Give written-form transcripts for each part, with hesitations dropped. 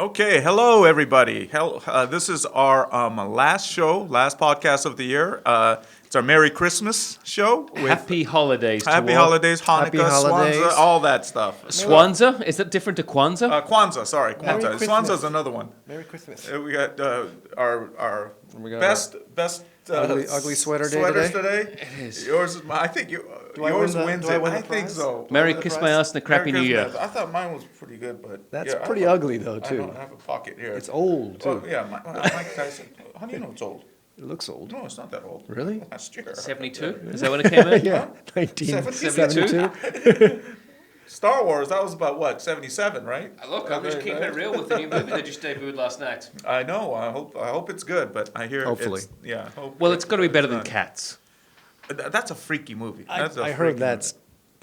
Okay, hello everybody. This is our last podcast of the year. It's our Merry Christmas show. Happy holidays. Happy holidays, Hanukkah, Happy holidays. Swanza, all that stuff. Swanza? Is that different to Kwanzaa? Kwanzaa, sorry, Merry Kwanzaa. Christmas. Swanza's another one. Merry Christmas. We got our We got best ugly sweater day sweaters today? It is. Yours is I think yours wins it. I think so. Merry Christmas and a crappy New Year. I thought mine was pretty good, but That's yeah, pretty ugly though I too. don't have a pocket here. It's old too. Well, yeah, Mike Tyson. How do you know it's old? It looks old. No, it's not that old. Really? Last year. 72? Is that when it came in? Yeah, 1972. Star Wars, that was about what, 77, right? Look, I'm just keeping it real with the new movie that just debuted last night. I know. I hope it's good, but I hear Hopefully. Well, it's got to be better than Cats. That's a freaky movie. That's a I freaky heard that's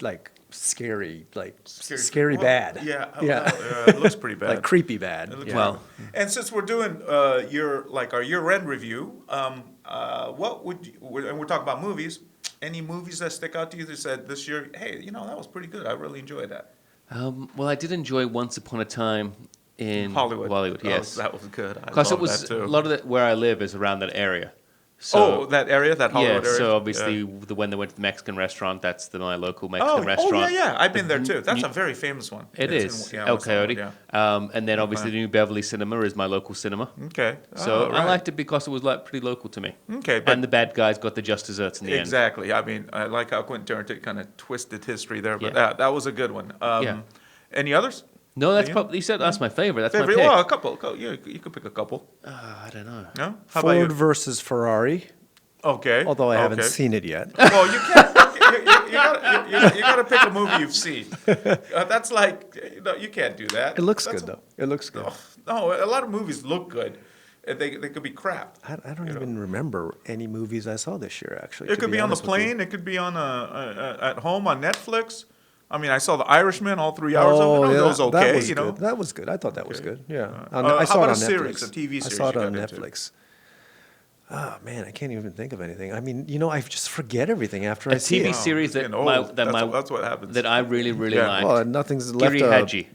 like scary, like scary Well, bad. Yeah. Yeah. It looks pretty bad. Like creepy bad. It looks Yeah. Well, And since we're doing our year-end review, what would you, and we're talking about movies. Any movies that stick out to you that said this year, hey, that was pretty good. I really enjoyed that. well, I did enjoy Once Upon a Time in Hollywood. Yes. That was good. I Because it love was that too. a lot of where I live is around that area. So, that area, that Hollywood area. so obviously Yeah. when they went to the Mexican restaurant, that's my local Mexican Oh, restaurant. yeah. I've been there too. That's a very famous one. It It's is in- yeah, El West Hollywood, Coyote, yeah. and then obviously the New Beverly Cinema is my local cinema. Okay. So Oh, I right. liked it because it was pretty local to me. Okay, but And the bad guys got the just desserts in the end. exactly. I mean, I like how Quentin Tarantino kind of twisted history there, but Yeah. that was a good one. Yeah. Any others? No, that's Yeah. probably you said that's my favorite. That's Favorite? my pick. Well, a couple. You could pick a couple. I don't know. No? How about you? Ford versus Ferrari. Okay. Although I haven't Okay. seen it yet. Well, you can't. You got to pick a movie you've seen. That's like you can't do that. It looks That's- good though. It looks good. No, a lot of movies look good. They could be crap. I don't even remember any movies I saw this year. Actually, It to could be on the honest with you. plane. It could be on at home on Netflix. I mean, I saw The Irishman, all 3 hours Oh, of it. yeah, It was okay, that was you know. good. That was good. I thought that was good. Yeah, how I saw about it on a series, Netflix. a TV I series saw it you on got into? Netflix. Oh man, I can't even think of anything. I mean, I just forget everything after A I see TV it. series Getting that old. that That's what happens. that I really Yeah. liked. Well, nothing's left. Giri Haji.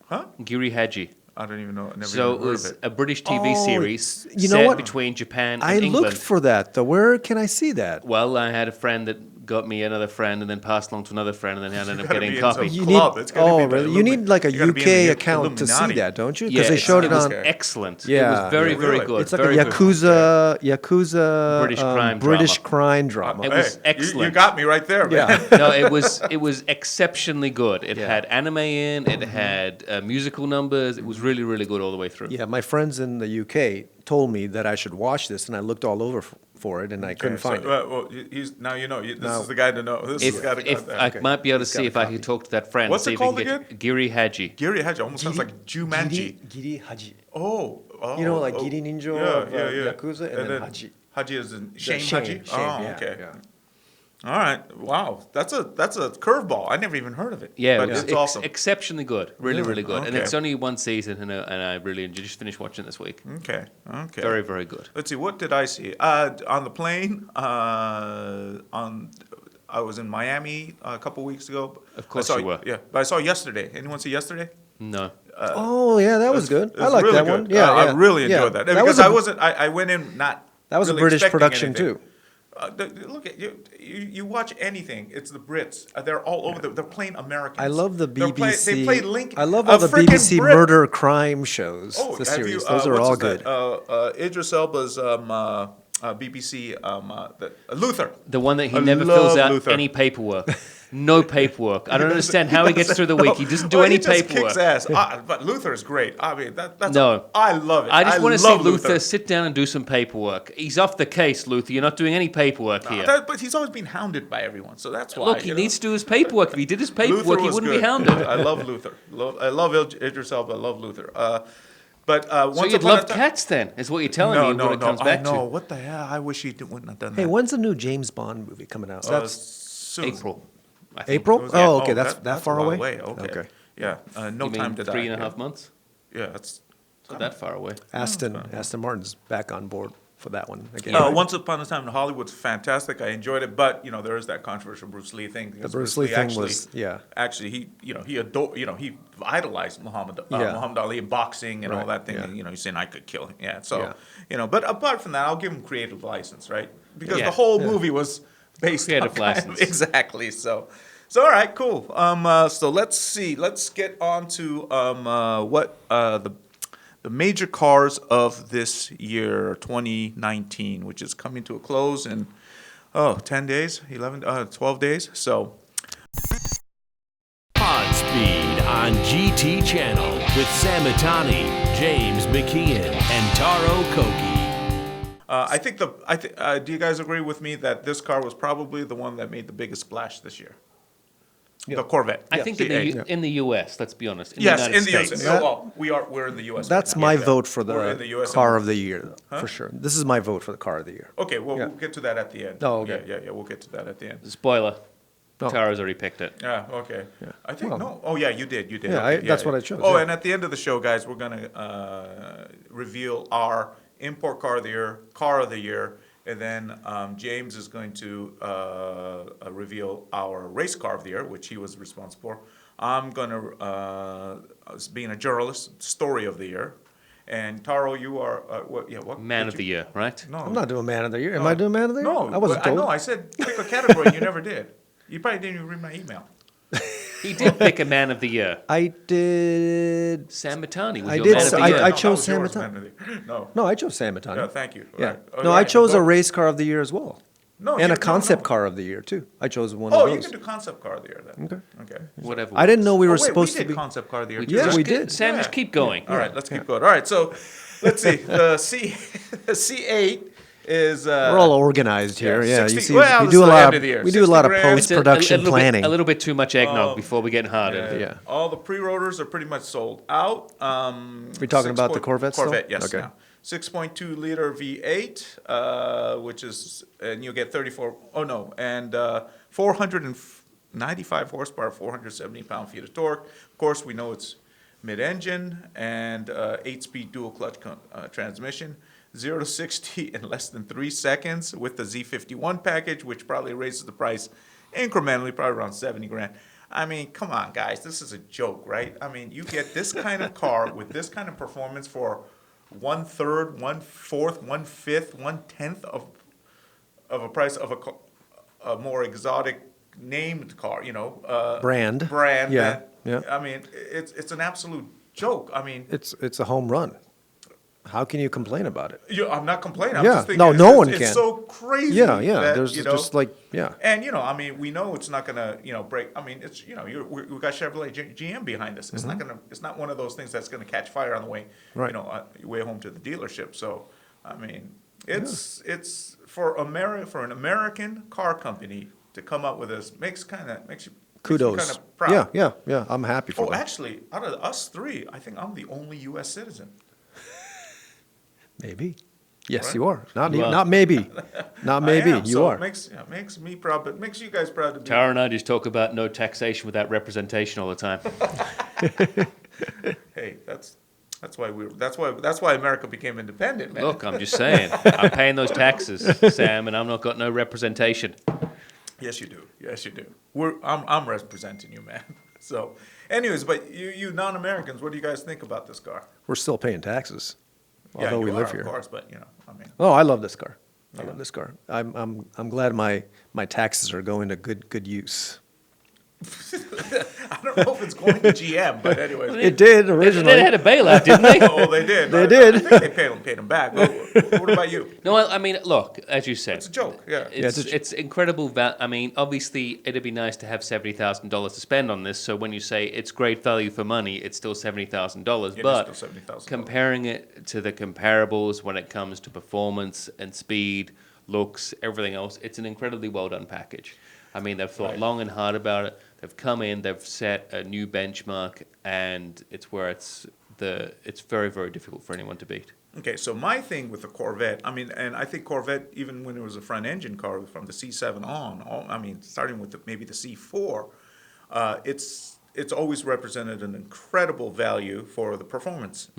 Huh? Giri Haji. I don't even know. Never So even it heard was of it. a British TV Oh, series you know set what? between Japan and I England. looked for that though. Where can I see that? Well, I had a friend that got me another friend and then passed along to another friend and then I ended up gotta getting be a in copy. some You club. need, It's gotta be the really? You need like a you gotta be in UK the account to see Illuminati. that, don't you? Yeah, Because they showed it was on. excellent. It Yeah. was very, Yeah, very really. good. It's like very a good. Yakuza British crime British drama. crime drama. It was You excellent. got me right there, man. Yeah. No, it was exceptionally good. It Yeah. had anime in, it had musical numbers. It was really, really good all the way through. Yeah, my friends in the UK told me that I should watch this, and I looked all over for it, and I couldn't find it. Well, now you know. This Now- is the guy to know. This is If, the guy to if got I that. might be able to He's see got if a I copy. could talk to that friend. What's see it if we can called get again? Giri Haji. Giri Haji almost sounds like Jumanji. Giri Haji. Oh, You know, like oh. Giri Ninja Yeah, of yeah. Yakuza, and then Haji. Haji is in Shane Shane, Haji. Shane, Oh, yeah, okay. yeah. All right. Wow, that's a curveball. I never even heard of it. Yeah, but it was it's awesome. exceptionally good. Really, really good. And Okay. it's only one season, and I really just finished watching it this week. Okay. Very, very good. Let's see. What did I see? On the plane. I was in Miami a couple weeks ago. Of course I saw, you were. Yeah, but I saw yesterday. Anyone see yesterday? No. Oh yeah, that was good. I It's like really that good. one. Yeah, I yeah. really Yeah. enjoyed that That because was a- I wasn't. I went in not. That was a really British expecting production anything. too. Look at you. You watch anything. It's the Brits. They're all over. They're playing Americans. I love the They're BBC. they play Link. I love all the frickin' BBC Brit. murder crime shows. Oh, the have series. you, Those are what's all his name? good. Idris Elba's BBC Luther. The one that he I never love fills out Luther. any paperwork. No paperwork. I don't understand how he gets through the week. He doesn't do Well, any he just paperwork. Kicks ass. But Luther is great. I mean, that's No. I love it. I just want to see love Luther sit down and do some paperwork. He's off the case, Luther. You're not doing any paperwork here. But he's always been hounded by everyone, so that's why. Look, he needs to do his paperwork. If he did his Luther paperwork, he was wouldn't good. be hounded. I love Luther. I love Idris Elba. I love Luther. But So once you'd upon a love time- Cats then, is what you're telling No, me no, when it no. comes I back know. to. What the hell? I wish he wouldn't have done that. Hey, when's the new James Bond movie coming out? That's soon. April. I think. April. Yeah. Oh, okay. That's that's far a long away. way. Okay. Okay. Yeah. No You mean time to die. 3.5 months? Yeah. That's Not that far away. Aston Martin's back on board. for that one again. Once Upon a Time in Hollywood's fantastic. I enjoyed it, but there is that controversial Bruce Lee thing. The Bruce Lee thing was, Actually, he adored, he idolized Muhammad Ali in boxing and all that thing. Yeah. And, he's saying I could kill him. Yeah. So Yeah. but apart from that, I'll give him creative license, right? Because Yeah. the whole movie was based Creative on kind of- license. exactly. So all right, cool. So let's see. Let's get on to what the major cars of this year, 2019, which is coming to a close in 10 days, 12 days. So Podspeed on GT Channel with Sam Matani, James McKeon, and Taro Koki. do you guys agree with me that this car was probably the one that made the biggest splash this year? The Corvette. I think C8. in the U.S., let's be honest. In Yes, the United in the States. U.S. Well, we're in the U.S. That's right now. my Yeah. vote for We're in the US car and- of the year, for sure. This is my vote for the car of the year. Okay, well, Yeah. we'll get to that at the end. Oh, okay. Yeah, we'll get to that at the end. Spoiler. Oh. Tara's already picked it. Yeah, okay. I think, Well- no, oh, yeah, you did. Yeah, Okay, that's what I chose, Oh, yeah. and at the end of the show, guys, we're gonna reveal our import car of the year, and then James is going to reveal our race car of the year, which he was responsible for. I'm gonna, being a journalist, story of the year, and Taro, you are what? Man did of the you- year, right? No, I'm not doing man of the year. Am I doing man of the year? No, I wasn't but told. know. I said pick a category, and you never did. You probably didn't even read my email. He did pick a man of the year. I did. Sam Matani was I your did man of so- the I- year. I that chose was Sam yours, Matani. man of the year. No. No, I chose Sam Matani. Yeah, thank you. Yeah. Right. All No, I right, chose a go- race car of the year as well. No, And you- a concept no. car of the year, too. I chose one Oh, of you those. can do concept car of the year then. Okay. Whatever. I didn't know we were Oh, wait, supposed we to did be. concept car of the year. Yeah, too. we Just did. Sam, just keep going. All right, let's keep going. All right, so let's see. The C8 is. We're all organized here. Yeah, 60 you see, well, we this do is a the lot end of of the year. we do a 60 lot of grand. It's post-production planning. A little bit too much eggnog before we get hard. Yeah. All the pre-orders are pretty much sold out. We talking about the Corvette still? Corvette, yes. Okay. Now. 6.2 liter V8, which is, and you get 495 horsepower, 470 pound-feet of torque. Of course, we know it's mid-engine and 8-speed dual clutch transmission. 0 to 60 in less than 3 seconds with the Z51 package, which probably raises the price incrementally, probably around 70 grand. I mean, come on, guys, this is a joke, right? I mean, you get this kind of car with this kind of performance for 1/3, 1/4, 1/5, 1/10 of a price of a more exotic named car, Brand. Yeah, yeah. I mean, it's an absolute joke. I mean, It's a home run. How can you complain about it? I'm not complaining. I'm Yeah. just thinking No, it's, no it's, one it's can. so crazy. Yeah, yeah. that, There's just like, yeah. And I mean, we know it's not gonna, break. I mean, it's we got Chevrolet GM behind this. It's not gonna. It's not one of those things that's gonna catch fire on the way, Right. way home to the dealership. So, I mean, it's for an American car company to come up with this makes you Kudos. kind of proud. Yeah. I'm happy for Oh, that. actually, out of us three, I think I'm the only U.S. citizen. Maybe. Yes, Right? you are. Not You are. not maybe. Not maybe. I am, You so are. It makes me proud, but makes you guys proud to be. Tara and I just talk about no taxation without representation all the time. Hey, that's why America became independent, man. Look, I'm just saying. I'm paying those taxes, Sam, and I'm not got no representation. Yes, you do. Yes, you do. I'm representing you, man. So, anyways, but you non-Americans, what do you guys think about this car? We're still paying taxes, Yeah, although we you live are, here. of course, but I mean, Oh, I love this car. I love this car. I'm glad my taxes are going to good use. I don't know if it's going to GM, but anyways. It did They originally. had a bailout, didn't they? Oh, they did. They did. I think they paid them back. What about you? No, I mean, look, as you said, It's a joke, yeah. It's incredible. I mean, obviously, it'd be nice to have $70,000 to spend on this. So when you say it's great value for money, it's still $70,000. It is But still $70,000. comparing it to the comparables when it comes to performance and speed, looks, everything else, it's an incredibly well done package. I mean, they've thought Right. long and hard about it. They've come in, they've set a new benchmark, and it's where it's very, very difficult for anyone to beat. Okay, so my thing with the Corvette, I mean, and I think Corvette, even when it was a front-engine car from the C7 starting with maybe the C4, it's always represented an incredible value for the performance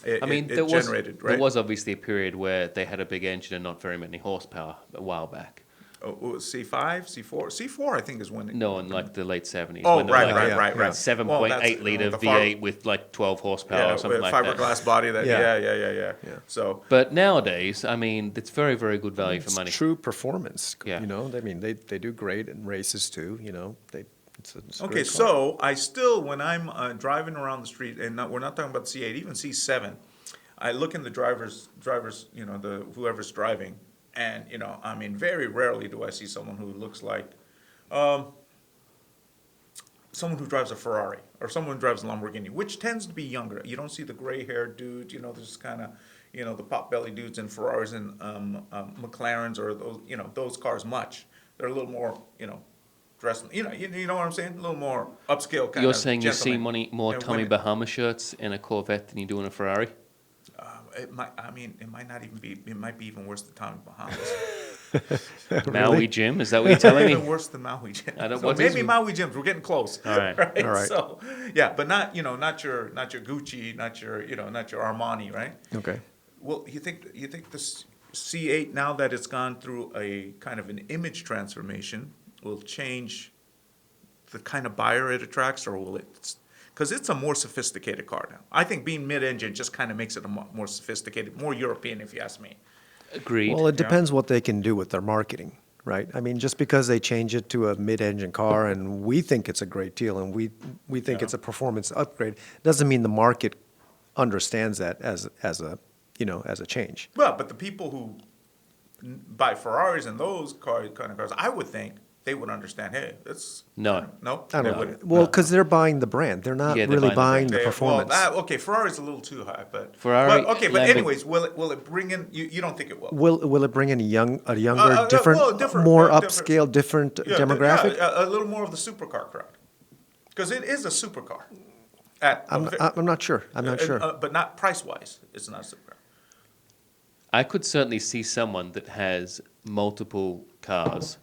I mean, it there generated, right? there was obviously a period where they had a big engine and not very many horsepower a while back. C5, C4, C4 I think is when it. No, in like the late 70s. Oh, when they were right, like right, right, right. 7.8 liter the V8 with like 12 horsepower or something with like that. fiberglass body. That Yeah. yeah. So But nowadays, I mean, it's very, very good value for It's money. true performance. Yeah. You know, I mean, they do great in races too. You know, it's a okay, great car. so I still when I'm driving around the street, and we're not talking about C8, even C7, I look in the drivers, you know, the whoever's driving, and you know, I mean, very rarely do I see someone who looks like someone who drives a Ferrari or someone who drives a Lamborghini, which tends to be younger. You don't see the gray-haired dude, you know, there's kind of, you know, the pot-belly dudes in Ferraris and McLarens or those, you know, those cars much. They're a little more, you know, dressed, you know what I'm saying? A little more upscale kind You're of saying you see gentleman. more And Tommy women. Bahama shirts in a Corvette than you do in a Ferrari? It might not even be, it might be even worse than Tommy Bahamas. Maui Jim, is that what you're telling me? Even worse than Maui Jim. I don't- So what is maybe it? Maui Jims. We're getting close. All right. All right. So yeah, but not not your Gucci, not your not your Armani, right? Okay. Well, you think this C8 now that it's gone through a kind of an image transformation will change the kind of buyer it attracts, or will it? Because it's a more sophisticated car now. I think being mid-engine just kind of makes it a more sophisticated, more European, if you ask me. Agreed. Well, it depends what they can do with their marketing, right? I mean, just because they change it to a mid-engine car and we think it's a great deal and we think Yeah. it's a performance upgrade, doesn't mean the market understands that as a as a change. Well, but the people who buy Ferraris and those kind of cars, I would think they would understand. Hey, it's No. no, I they don't know. wouldn't. Well, because they're buying the brand. They're not Yeah, they're really buying buying the the They- performance. Well, okay, Ferrari's a little too high, but Ferrari, okay, but Lambo- anyways, will it bring in? You don't think it will? Will it bring in a younger, yeah, different, well, different, more different. upscale, different Yeah, demographic? yeah, a little more of the supercar crowd, because it is a supercar. I'm not sure. I'm not sure. But not price wise, it's not a supercar. I could certainly see someone that has multiple cars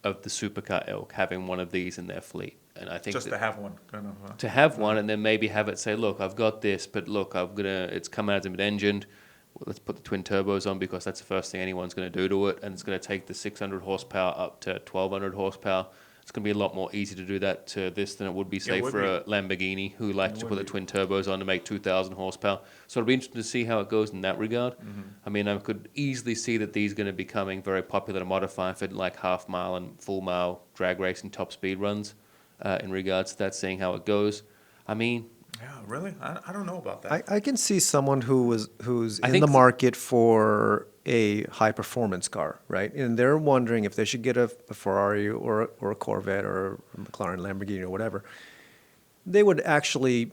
of the supercar ilk having one of these in their fleet. And I think Just to that have one, kind of. to have one and then maybe have it say, look, I've got this, but look, it's come out as a mid-engined. Well, let's put the twin turbos on because that's the first thing anyone's going to do to it. And it's going to take the 600 horsepower up to 1,200 horsepower. It's going to be a lot more easy to do that to this than it would be, say, would for be. a Lamborghini who likes to would put the be. twin turbos on to make 2,000 horsepower. So it'll be interesting to see how it goes in that regard. Mm-hmm. I mean, I could easily see that these are going to be becoming very popular to modify for like half-mile and full-mile drag racing top speed runs in regards to that, seeing how it goes. I mean, Yeah, really? I don't know about that. I can see someone who's I in think the market for a high performance car, right? And they're wondering if they should get a Ferrari or a Corvette or a McLaren, Lamborghini or whatever. They would actually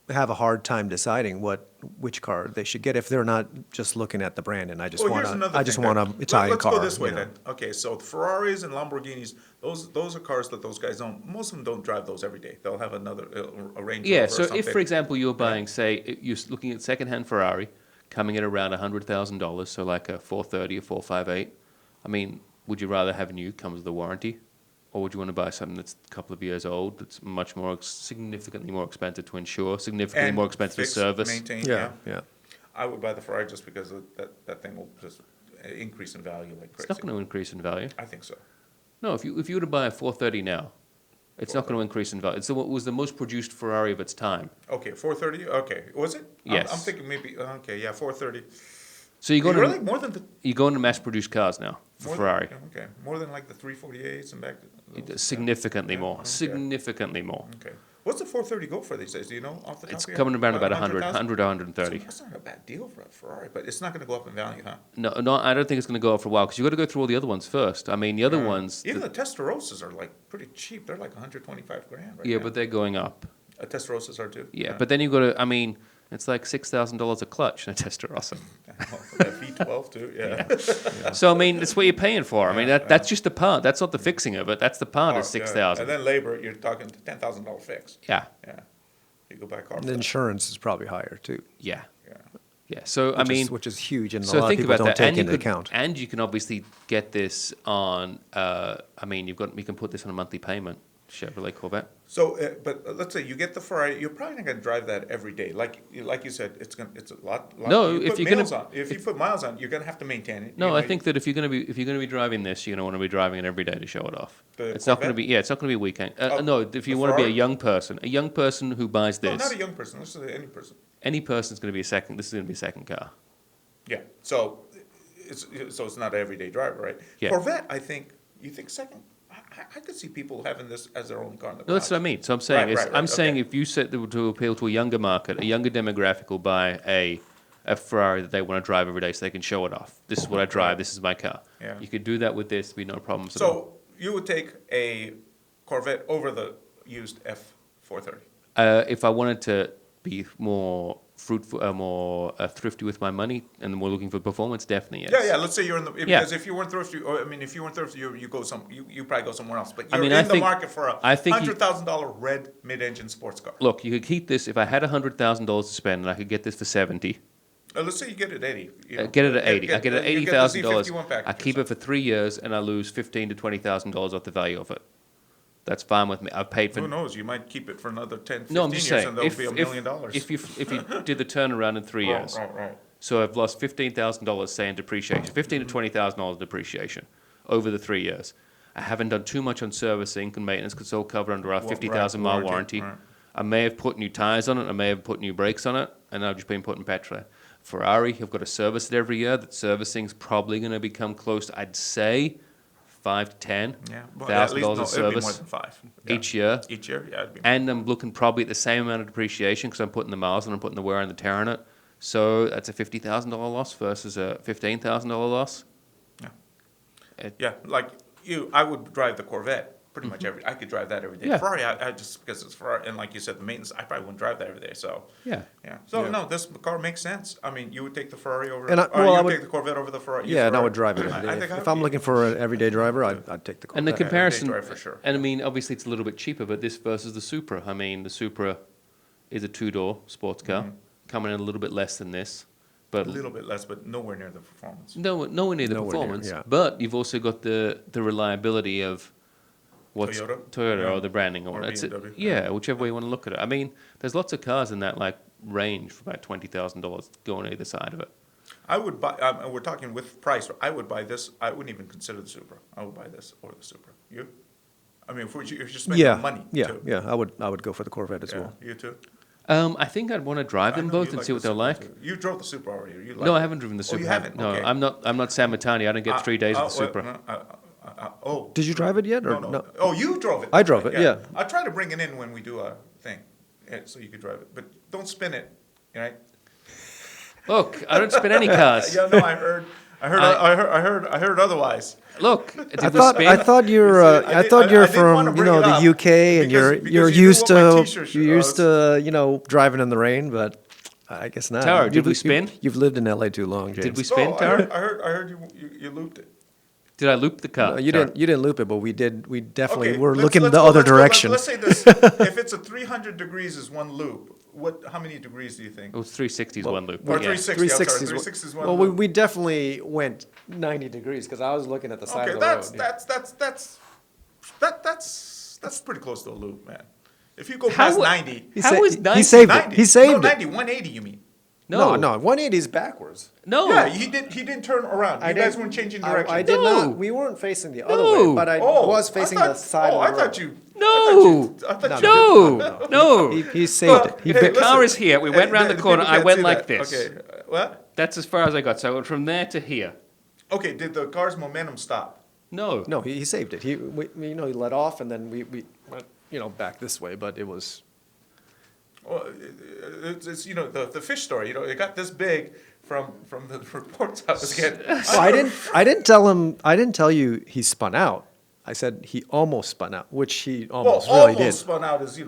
have a hard time deciding which car they should get if they're not just looking at the brand and I just Well, want here's another I just thing want then. an Italian Let's car. go this way you know. then. Okay, so Ferraris and Lamborghinis, those are cars that those guys don't. Most of them don't drive those every day. They'll have another a Range Rover. yeah, or so if, something. for example, you're buying, say, you're looking at second-hand Ferrari, coming at around $100,000, so like a 430 or 458, I mean, would you rather have new, comes with a warranty? Or would you want to buy something that's a couple of years old, that's much more, significantly more expensive to insure, significantly And more expensive to fix, service? maintain. Yeah. I would buy the Ferrari just because that thing will just increase in value like crazy. It's not going to increase in value. I think so. No, if you were to buy a 430 now, it's not going to increase in value. It was the most produced Ferrari of its time. Okay, 430. Okay, was it? Yes. I'm thinking maybe. Okay, yeah, 430. So you're going Really to more than the you're going to mass-produced cars now for more Ferrari. Than, okay, more than like the 348s and back. Significantly Yeah, more. okay. Significantly more. Okay. What's the 430 go for these days? Do you know off the top It's of your coming head? around about 100, 100,000? 100 to 130. So that's not a bad deal for a Ferrari, but it's not going to go up in value, huh? No, I don't think it's going to go up for a while because you've got to go through all the other ones first. I mean, the other ones, Even the Testarossas are like pretty cheap. They're like 125 grand right yeah, now. but they're going up. Testarossas are too. Yeah, but then you've got to, I mean, it's like $6,000 a clutch in a Testarossa. that V12 too. Yeah. So, I mean, that's what you're paying for. I mean, that's just the part. That's not the fixing of it. That's the part Oh, is yeah. 6,000. And then labor, you're talking $10,000 fix. Yeah, Yeah. You go buy a car. The for that. insurance is probably higher too. yeah, Yeah. yeah. So, I mean, which is huge, and a so lot of think people about don't that. take And you into could, account. and you can obviously get this on, I mean, you can put this on a monthly payment Chevrolet Corvette. So, but let's say you get the Ferrari, you're probably not going to drive that every day. Like you said, it's a lot. No, you if put you're gonna- miles on. If you put miles on, you're going to have to maintain it. No, You're I gonna think that if you're going to be driving this, you're going to want to be driving it every day to show it off. The It's not going to Corvette? be it's not going to be a weekend. Oh, No, if you the want to be a Ferrari? young person who buys no, this, not a young person. This is any person. any person's going to be a second. This is going to be a second car. Yeah. So it's not an everyday driver, right? Yeah. Corvette, I think. You think second? I could see people having this as their only car in the No, that's what I mean. So I'm saying, Right, right, I'm right, saying okay. if you set to appeal to a younger market, a younger demographic will buy a Ferrari that they want to drive every day so they can show it off. This is what I drive. This is my car. Yeah. You could do that with this. Be no problems at all. So you would take a Corvette over the used F430. If I wanted to be more fruitful, more thrifty with my money, and more looking for performance, definitely yes. Yeah. Let's say you're in the Yeah. because if you weren't thrifty, or I mean, if you weren't thrifty, you go you probably go somewhere else. But I you're mean, in I the think- market for a I think you- $100,000 red mid-engine sports car. Look, you could keep this. If I had $100,000 to spend, and I could get this for 70. Let's say you get it at 80. You know, Get it at 80. I get it at you get the $80,000. Z51 package I or keep it for 3 years, and I lose $15,000 to $20,000 off the value of it. That's fine with me. I've paid for. Who knows? You might keep it for another 10, 15 No, I'm just years, saying. and there'll be $1 million. If you did the turnaround in 3 years, Right. so I've lost $15,000, say, in depreciation, $15,000 to $20,000 depreciation over the 3 years. I haven't done too much on servicing and maintenance because it's all covered under our Well, 50,000 right, mile warranty, warranty. right. I may have put new tires on it. I may have put new brakes on it, and I've just been putting petrol. Ferrari, you've got to service it every year. That servicing's probably going to become close to, I'd say, $5,000 to $10,000 of it'd be more service than 5 yeah. each year. Each year, yeah. It'd be And I'm looking probably at the same amount of depreciation because I'm putting the miles and I'm putting the wear and the tear on it. So that's a $50,000 loss versus a $15,000 loss. Yeah, like you, I would drive the Corvette pretty much I could drive that every day. Yeah. Ferrari, I just because it's Ferrari, and like you said, the maintenance, I probably wouldn't drive that every day. So Yeah. So Yeah. no, this car makes sense. I mean, you would take the Ferrari over, And or well, you I would would- take the Corvette over the Ferrari. Yeah, and I Ferrari. would drive it I every day. think If I'm looking for an everyday driver, I'd take the Corvette. And the everyday comparison, drive for sure. and I mean, obviously it's a little bit cheaper, but this versus the Supra. I mean, the Supra is a two-door sports car, coming in a little bit less than this, but a little bit less, but nowhere near the performance. nowhere near the Nowhere near, performance. yeah. But you've also got the reliability of what's Toyota? Yeah. or the branding Or or that's it. BMW, Yeah, yeah. whichever way you want to look at it. I mean, there's lots of cars in that like range for about $20,000 going either side of it. I would buy. We're talking with price. I would buy this. I wouldn't even consider the Supra. I would buy this or the Supra. You? I mean, if you're spending money. Too. I would go for the Corvette as Yeah, well. you too. I think I'd want to drive I them know both you and like see what the they're Supra, like. too. You drove the Supra already. You No, like I it. haven't driven the Supra. you haven't? No, Okay. I'm not Sam Matani. I don't get 3 days of the well, Supra. Oh. Did you drive it yet, or No. no? Oh, you drove it. I drove it, yeah. I'll try to bring it in when we do a thing, so you could drive it. But don't spin it, right? Look, I don't spin any cars. Yeah, no, I heard otherwise. Look, did I the thought spin? I thought you're You see, I did- you're I didn't wanna from bring it the up UK and because- you're because you're you knew used what my to t-shirt you're used to driving in the rain, but I guess not. Tara, did You've- we spin? You've lived in LA too long, James. Did we No, spin, I Tara? heard you looped it. Did I loop the car? No, you Tara? didn't loop it, but we did. We definitely Okay, were let's- looking let's the go- other let's go- direction. Let's say this: if it's a 300 degrees is one loop, how many degrees do you think? It was 360s one loop. Or but yeah. 360. I'm sorry, 360s. 360 is one Well, loop. we definitely went 90 degrees because I was looking at the side Okay, of the that's road. that's pretty close to a loop, man. If you go How past wa- 90, He How sa- is 90? He saved 90, it. He saved no, it. 90, 180, you mean? No, 180 is backwards. No. Yeah, he didn't turn around. You guys weren't changing direction. I did No. not. We weren't facing the other No. way, but I Oh, was facing I the thought- side oh, of the I road. thought you. No. I thought No. you. No. He saved it. He Hey, fi- listen, car is here. We went round the corner. people I can't went see like that. this. Okay, what? That's as far as I got. So I went from there to here. Okay, did the car's momentum stop? No. No, he saved it. He he let off, and then we went back this way, but it was. Well, it's the fish story. It got this big from the reports I was getting. Well, I didn't tell him. I didn't tell you he spun out. I said he almost spun out, which he almost really almost did. spun out is Yeah,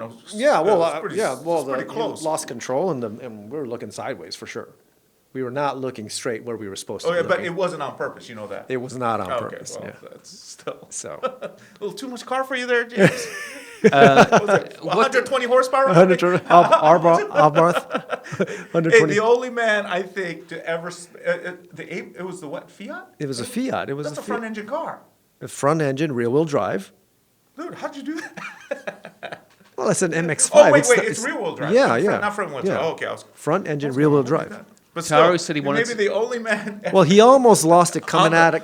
well, it's pretty, it's pretty close. lost control, and we were looking sideways for sure. We were not looking straight where we were supposed to. Oh yeah, be but looking. it wasn't on purpose. You know that. It was not on Okay, purpose. well, Yeah. that's still So a little too much car for you there, James. What was it, 120 horsepower. 100 Arbarth, Hey, 120. the only man I think to ever it was the what Fiat? It was a Fiat. It was That's a a front engine car. front engine, rear wheel drive. Dude, how'd you do that? Well, it's an MX-5. Oh, wait, not- it's rear-wheel drive. Yeah, Not yeah. front- not front-wheel drive. Oh, okay, I was- Front engine, What's rear-wheel going on with drive. that? But Taro still, said he you wanted may be to- the only man. Well, he almost lost it coming On the- out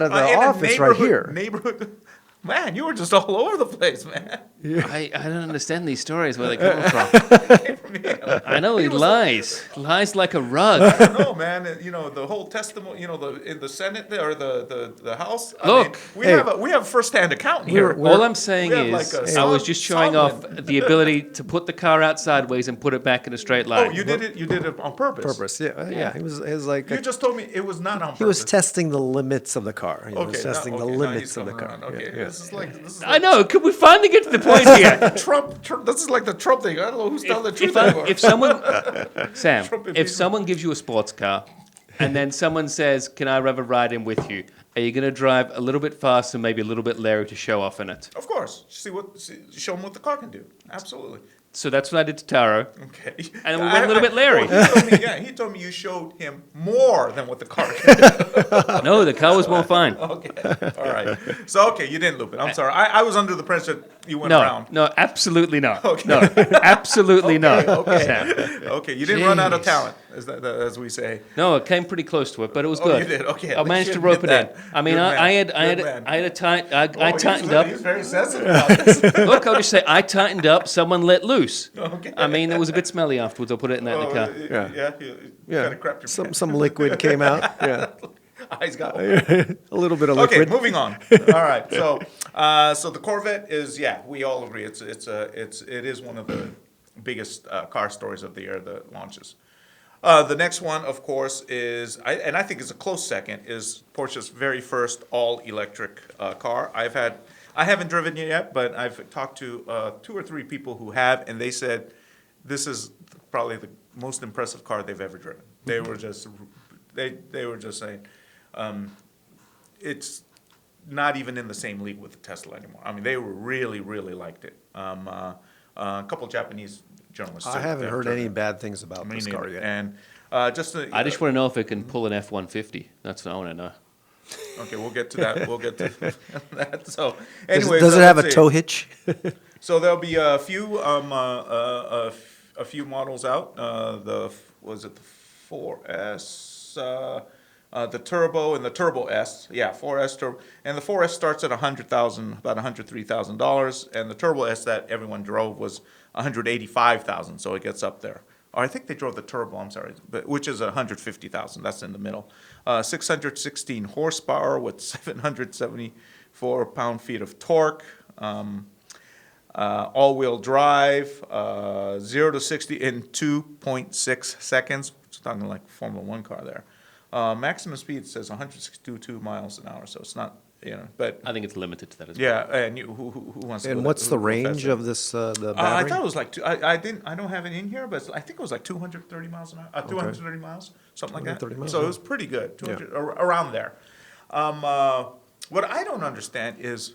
of the in a office right neighborhood- here. Neighborhood. Man, you were just all over the place, man. I don't understand these stories, where they come from. I know he lies like a rug. I don't know, man. You know, the whole testimony. You know, in the Senate or the House. Look. we have first-hand account here. All I'm saying We have is, like a I was just showing off Solomon. the ability to put the car out sideways and put it back in a straight line. Oh, you did it. You did it on purpose. Purpose, yeah. He was like You just told me it was not on purpose. he was testing the limits of the car. He was testing the now limits he's of the coming car. around. Okay, Yeah, this is like I know. Could we finally get to the point here? Trump. This is like the Trump thing. I don't know who's telling the truth If anymore. Sam, Trump if impeachment. someone gives you a sports car, and then someone says, "Can I have a ride in with you?" Are you going to drive a little bit faster, maybe a little bit Larry to show off in it? Of course, show him what the car can do. Absolutely. So that's what I did to Taro. Okay. And we went a little bit Larry. He told me you showed him more than what the car can do. No, the car was more fine. Okay. All right. So, okay, you didn't loop it. I'm sorry. I was under the pressure you went No, around. no, absolutely not. Okay. No, absolutely not. Okay. Sam. Okay, you didn't run out of Jeez. talent, as we say. No, it came pretty close to it, but it was Oh, good. you did? Okay, at I least managed you to rope it admit in. that. I mean, Good I had man. I tightened up. He's very sensitive about this. Look, I'll just say I tightened up. Someone let loose. Okay. I mean, it was a bit smelly afterwards. I'll put it in that in the car. Yeah. You kind of crapped your pants. Some liquid came out. Yeah, Eyes got a little bit of Okay, liquid. moving on. All right, so the Corvette is, we all agree it is one of the biggest car stories of the year that launches. The next one, of course, is I think it's a close second, is Porsche's very first all electric car. I haven't driven it yet, but I've talked to 2 or 3 people who have, and they said this is probably the most impressive car they've ever driven. They were just saying. It's not even in the same league with the Tesla anymore. I mean, they were really, really liked it. A couple Japanese journalists. I said haven't they've heard driven any it. bad things about Me this neither. car yet. And I just want to know if it can pull an F-150. That's what I want to know. okay, we'll get to that. We'll get to that. So, Does, anyway, does so it have a let's see. tow hitch? So there'll be a few models out. Was it the 4S, the Turbo and the Turbo S? Yeah, 4S Turbo, and the 4S starts at about $103,000, and the Turbo S that everyone drove was $185,000. So it gets up there. Or I think they drove the Turbo. I'm sorry, but which is $150,000. That's in the middle. 616 horsepower with 774 pound-feet of torque. All-wheel drive, 0 to 60 in 2.6 seconds. It's talking like Formula One car there. Maximum speed says 162 miles an hour, so it's not, but I think it's limited to that as well. yeah. And who wants to? And go what's who the go range faster? of this the I battery? thought it was like I don't have it in here, but I think it was like 230 miles an hour, 230 miles, something like that. 230 miles, So yeah. it was pretty good, 200, around there. What I don't understand is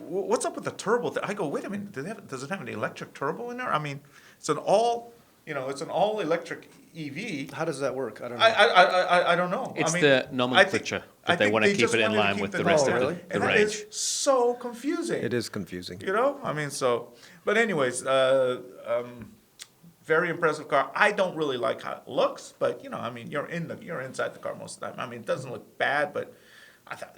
what's up with the turbo thing? I go, wait a minute, does it have an electric turbo in there? I mean, it's an all electric EV. How does that work? I don't know. I don't know. It's I mean, the nomenclature that they think want to keep just it in wanted to line keep with the the rest name. of really? the And that range. is so confusing. It is confusing. I mean, very impressive car. I don't really like how it looks, but I mean, you're inside the car most of the time. I mean, it doesn't look bad, but I thought,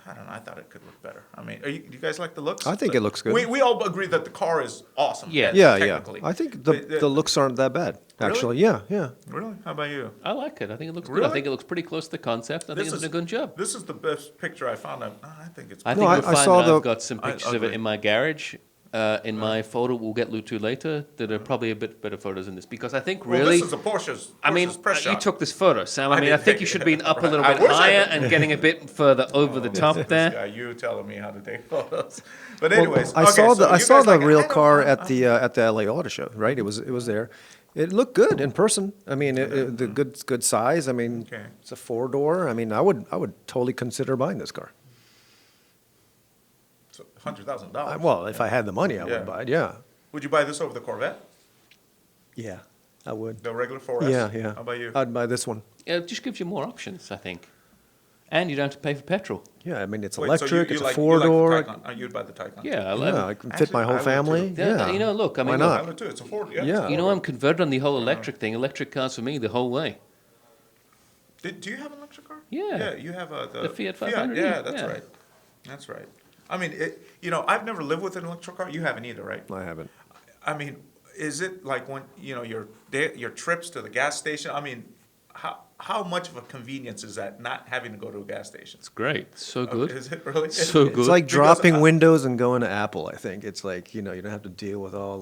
I don't know. I thought it could look better. I mean, do you guys like the looks? I think it looks good. We all agree that the car is awesome. Yeah. Yeah, technically. I think the looks aren't that bad, actually. Yeah. Really? How about you? I like it. I think it looks good. Really? I think it looks pretty close to the concept. I think it's done a good job. This is the best picture I found. I think it's. I No, think I- you'll I find saw that the- I've got some pictures of it agree. in my garage. In my photo we'll get to later, that are probably a bit better photos in this, because I think Well, really, this is a Porsche's you press shot. took this photo, Sam. I I mean, I did think take you it. should have been up a little I bit wish I higher did. and getting a bit further over the top This there. guy, you telling me how to take photos. But Well, anyways, I okay, saw so the you guys like it. real I don't- car I- at the LA Auto Show, right? It was there. It looked good in person. I mean, the good size. I mean, Okay. it's a 4-door. I mean, I would totally consider buying this car. So, $100,000. Well, if I had the money, I Yeah. would buy it. Yeah. Would you buy this over the Corvette, Yeah, I would. the regular 4S? Yeah. How about you? I'd buy this one. Yeah, it just gives you more options, I think. And you don't have to pay for petrol. Yeah, I mean, it's Wait, so electric, you it's like, a four-door. You like the Taycan. You'd buy the Taycan. Yeah, Yeah, I can fit Actually, my I whole would too. family. Yeah, Yeah. you know, look, I mean, Why look, not? I would too. It's a Ford. Yeah. It's a you know, four-door. I'm converted on the whole electric thing. Electric cars for me the whole way. Do you have an electric car? Yeah. Yeah, you have The Fiat 500, Yeah, that's yeah. right. That's right. I mean, I've never lived with an electric car. You haven't either, right? I haven't. I mean, is it like when your trips to the gas station? I mean, how much of a convenience is that not having to go to a gas station? It's great. So good. Is it really? So good. It's like Because dropping Windows and going to Apple, I think. It's like, you don't have to deal with all,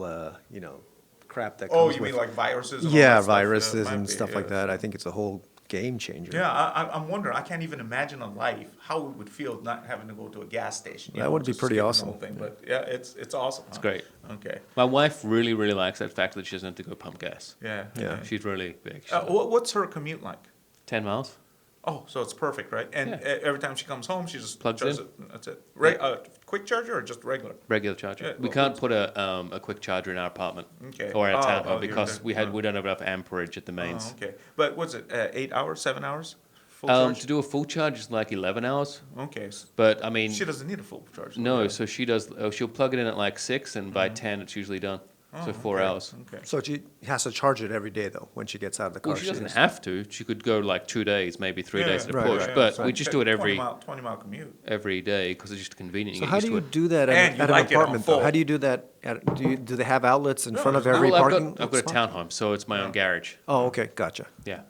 crap that comes Oh, with you mean like viruses? And all Yeah, that stuff? viruses Might and be, stuff like yeah. that. I think it's a whole game changer. Yeah, I'm wondering. I can't even imagine a life how it would feel not having to go to a gas station. That would be just pretty skipping the awesome. whole thing. But yeah, it's awesome. It's great. Okay. My wife really, really likes that fact that she doesn't have to go pump gas. Yeah. Yeah. She's really big. What's her commute like? 10 miles. Oh, so it's perfect, right? And Yeah. every time she comes home, she just Plugs charges in. it. That's it. Quick charger or just regular? Regular charger. Yeah, We well, can't put a quick charger in our apartment Okay. or our Oh, townhome you're because there. we don't have enough amperage at the mains. Oh, okay. But what's it? 8 hours? 7 hours? Full charge? To do a full charge is like 11 hours. Okay. But I mean, She doesn't need a full charge. no. Yeah. So she does. She'll plug it in at like 6, and by 10 it's usually done. So 4 okay. hours. Okay. So she has to charge it every day, though, when she gets out of the car. Well, she doesn't have to. She could go like 2 days, maybe 3 days at a Right, push. right, but right. we just do it every 20-mile commute. day because it's just convenient. So You get how used do to you it. do that And you at an like it on apartment, though? full. How do you do that? Do they have outlets in front of there's every Well, parking I've got a spot? townhome, so it's my own garage. Oh, okay, gotcha. Yeah.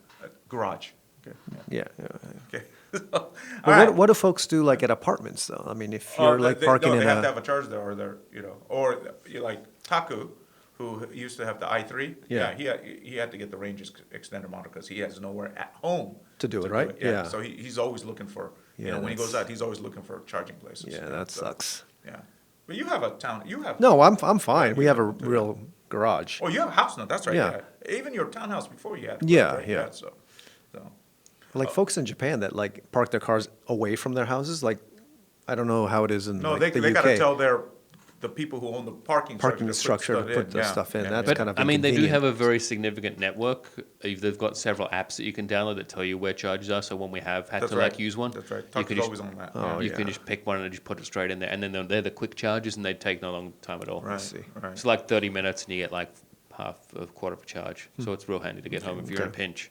Garage. Okay. Yeah. Okay. But All what do folks do like at apartments, though? I mean, if you're like parking they in have a to have a charge there, or or you like Taku, who used to have the i3. Yeah. He had to get the range extender model because he has nowhere at home To do it, right? Yeah. So he's always looking for Yeah, when he goes that's- out, he's always looking for charging places. yeah, that So, sucks. Yeah, but you have a town. You have No, I'm fine. We you have a have to- real garage. Oh, you have a house now. That's right. Yeah. Even your townhouse before you had. Yeah, right? yeah. So. Like folks in Japan that like park their cars away from their houses, like I don't know how it is in No, like, the they UK. gotta tell the people who own the parking structure to put the stuff in. That's But kind of I mean, they do inconvenient. have a very significant network. They've got several apps that you can download that tell you where charges are. So when we have had That's to right. like use one, That's right. you Tucker's can just always on that. Oh, you can yeah. just pick one and just put it straight in there, and then they're the quick charges, and they take no long time at all. Right. see. Right. It's like 30 minutes, and you get like quarter of a charge. So it's real handy to get home if you're in a Okay. pinch.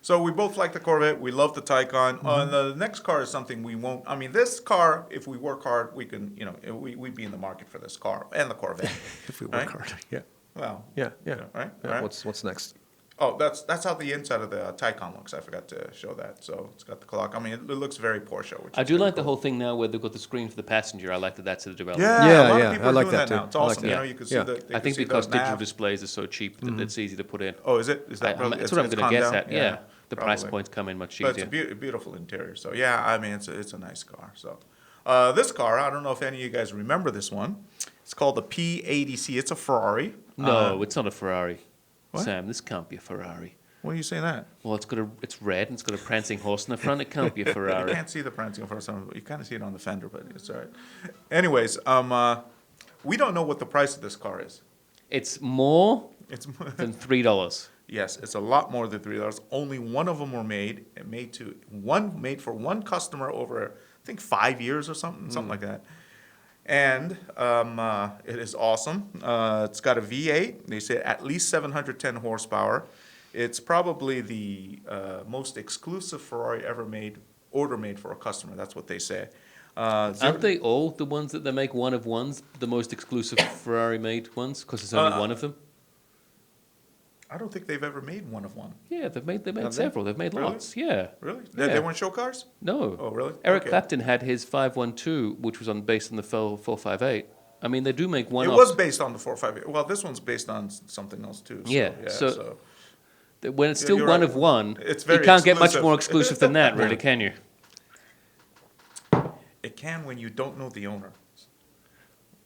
So we both like the Corvette. We love the Taycan. The next car is something we won't. I mean, this car, if we work hard, we can. We'd be in the market for this car and the Corvette. If we work right? hard, yeah, Well. yeah. Right. Yeah, Right. What's next? Oh, that's how the inside of the Taycan looks. I forgot to show that. So it's got the clock. I mean, it looks very Porsche. Which I is do pretty like the cool. whole thing now where they've got the screen for the passenger. I like that that's a development. Yeah, Yeah, a lot yeah, of people I are like doing that that now. too. It's I like awesome. that. You can see Yeah. the. I think because digital displays are so cheap that it's easy to put in. Oh, is it? Is that? That's it's- what I'm it's going to gone guess down? at. Yeah, the price probably. points come in much But it's easier. a beautiful interior. So yeah, I mean, it's a nice car. So this car, I don't know if any of you guys remember this one. It's called the P80C. It's a Ferrari. No, it's not a Ferrari. What? Sam, this can't be a Ferrari. What are you saying that? Well, it's red and it's got a prancing horse in the front. It can't be a You Ferrari. can't see the prancing for some. You kind of see it on the fender, but it's all right. Anyways, we don't know what the price of this car is. It's more It's than $3. yes, it's a lot more than $3. Only one of them were made. Made for one customer over I think 5 years or something like that. And it is awesome. It's got a V8. They say at least 710 horsepower. It's probably the most exclusive Ferrari ever made, order made for a customer. That's what they say. Aren't they all the ones that they make one of ones, the most exclusive Ferrari made ones? Because there's only one of them? I don't think they've ever made one of one. Yeah, they've made they? several. They've made Really? lots. Yeah. Really? Yeah. They weren't show cars? No. Oh, really? Eric Okay. Clapton had his 512, which was based on the 458. I mean, they do make one. It was based on the 458. Well, this one's based on something else too. So, Yeah, so- when it's Yeah, still you're one right. of one. It's You very can't get much exclusive. more exclusive than that, really, can you? it can when you don't know the owner.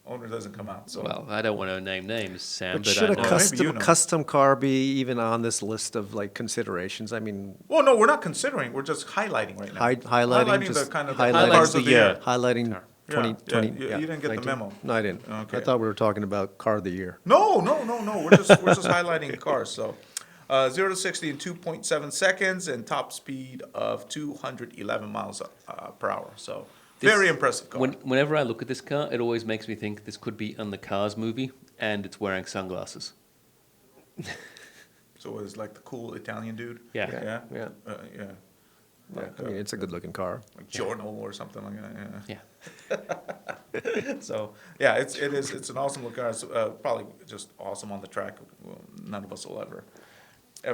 Owner doesn't come out. So Well, I don't want to name names, Sam, But but should I a know. maybe you know. custom car be even on this list of like considerations? I mean, well, no, we're not considering. We're just highlighting right now. highlighting the just kind of highlighting cars the of the year. year. highlighting Car. 2020. Yeah, you didn't get the 19? memo. No, I didn't. Okay. I thought we were talking about car of the year. No. We're just highlighting cars. So, 0 to 60 in 2.7 seconds and top speed of 211 miles per hour. So very impressive car. Whenever I look at this car, it always makes me think this could be on the Cars movie, and it's wearing sunglasses. So it's like the cool Italian dude. Yeah. Yeah. Yeah. Yeah. Yeah, Like, I mean, it's a good-looking car. like Giorno or something like that. Yeah. So yeah, it's an awesome looking car. It's probably just awesome on the track. Well, none of us will ever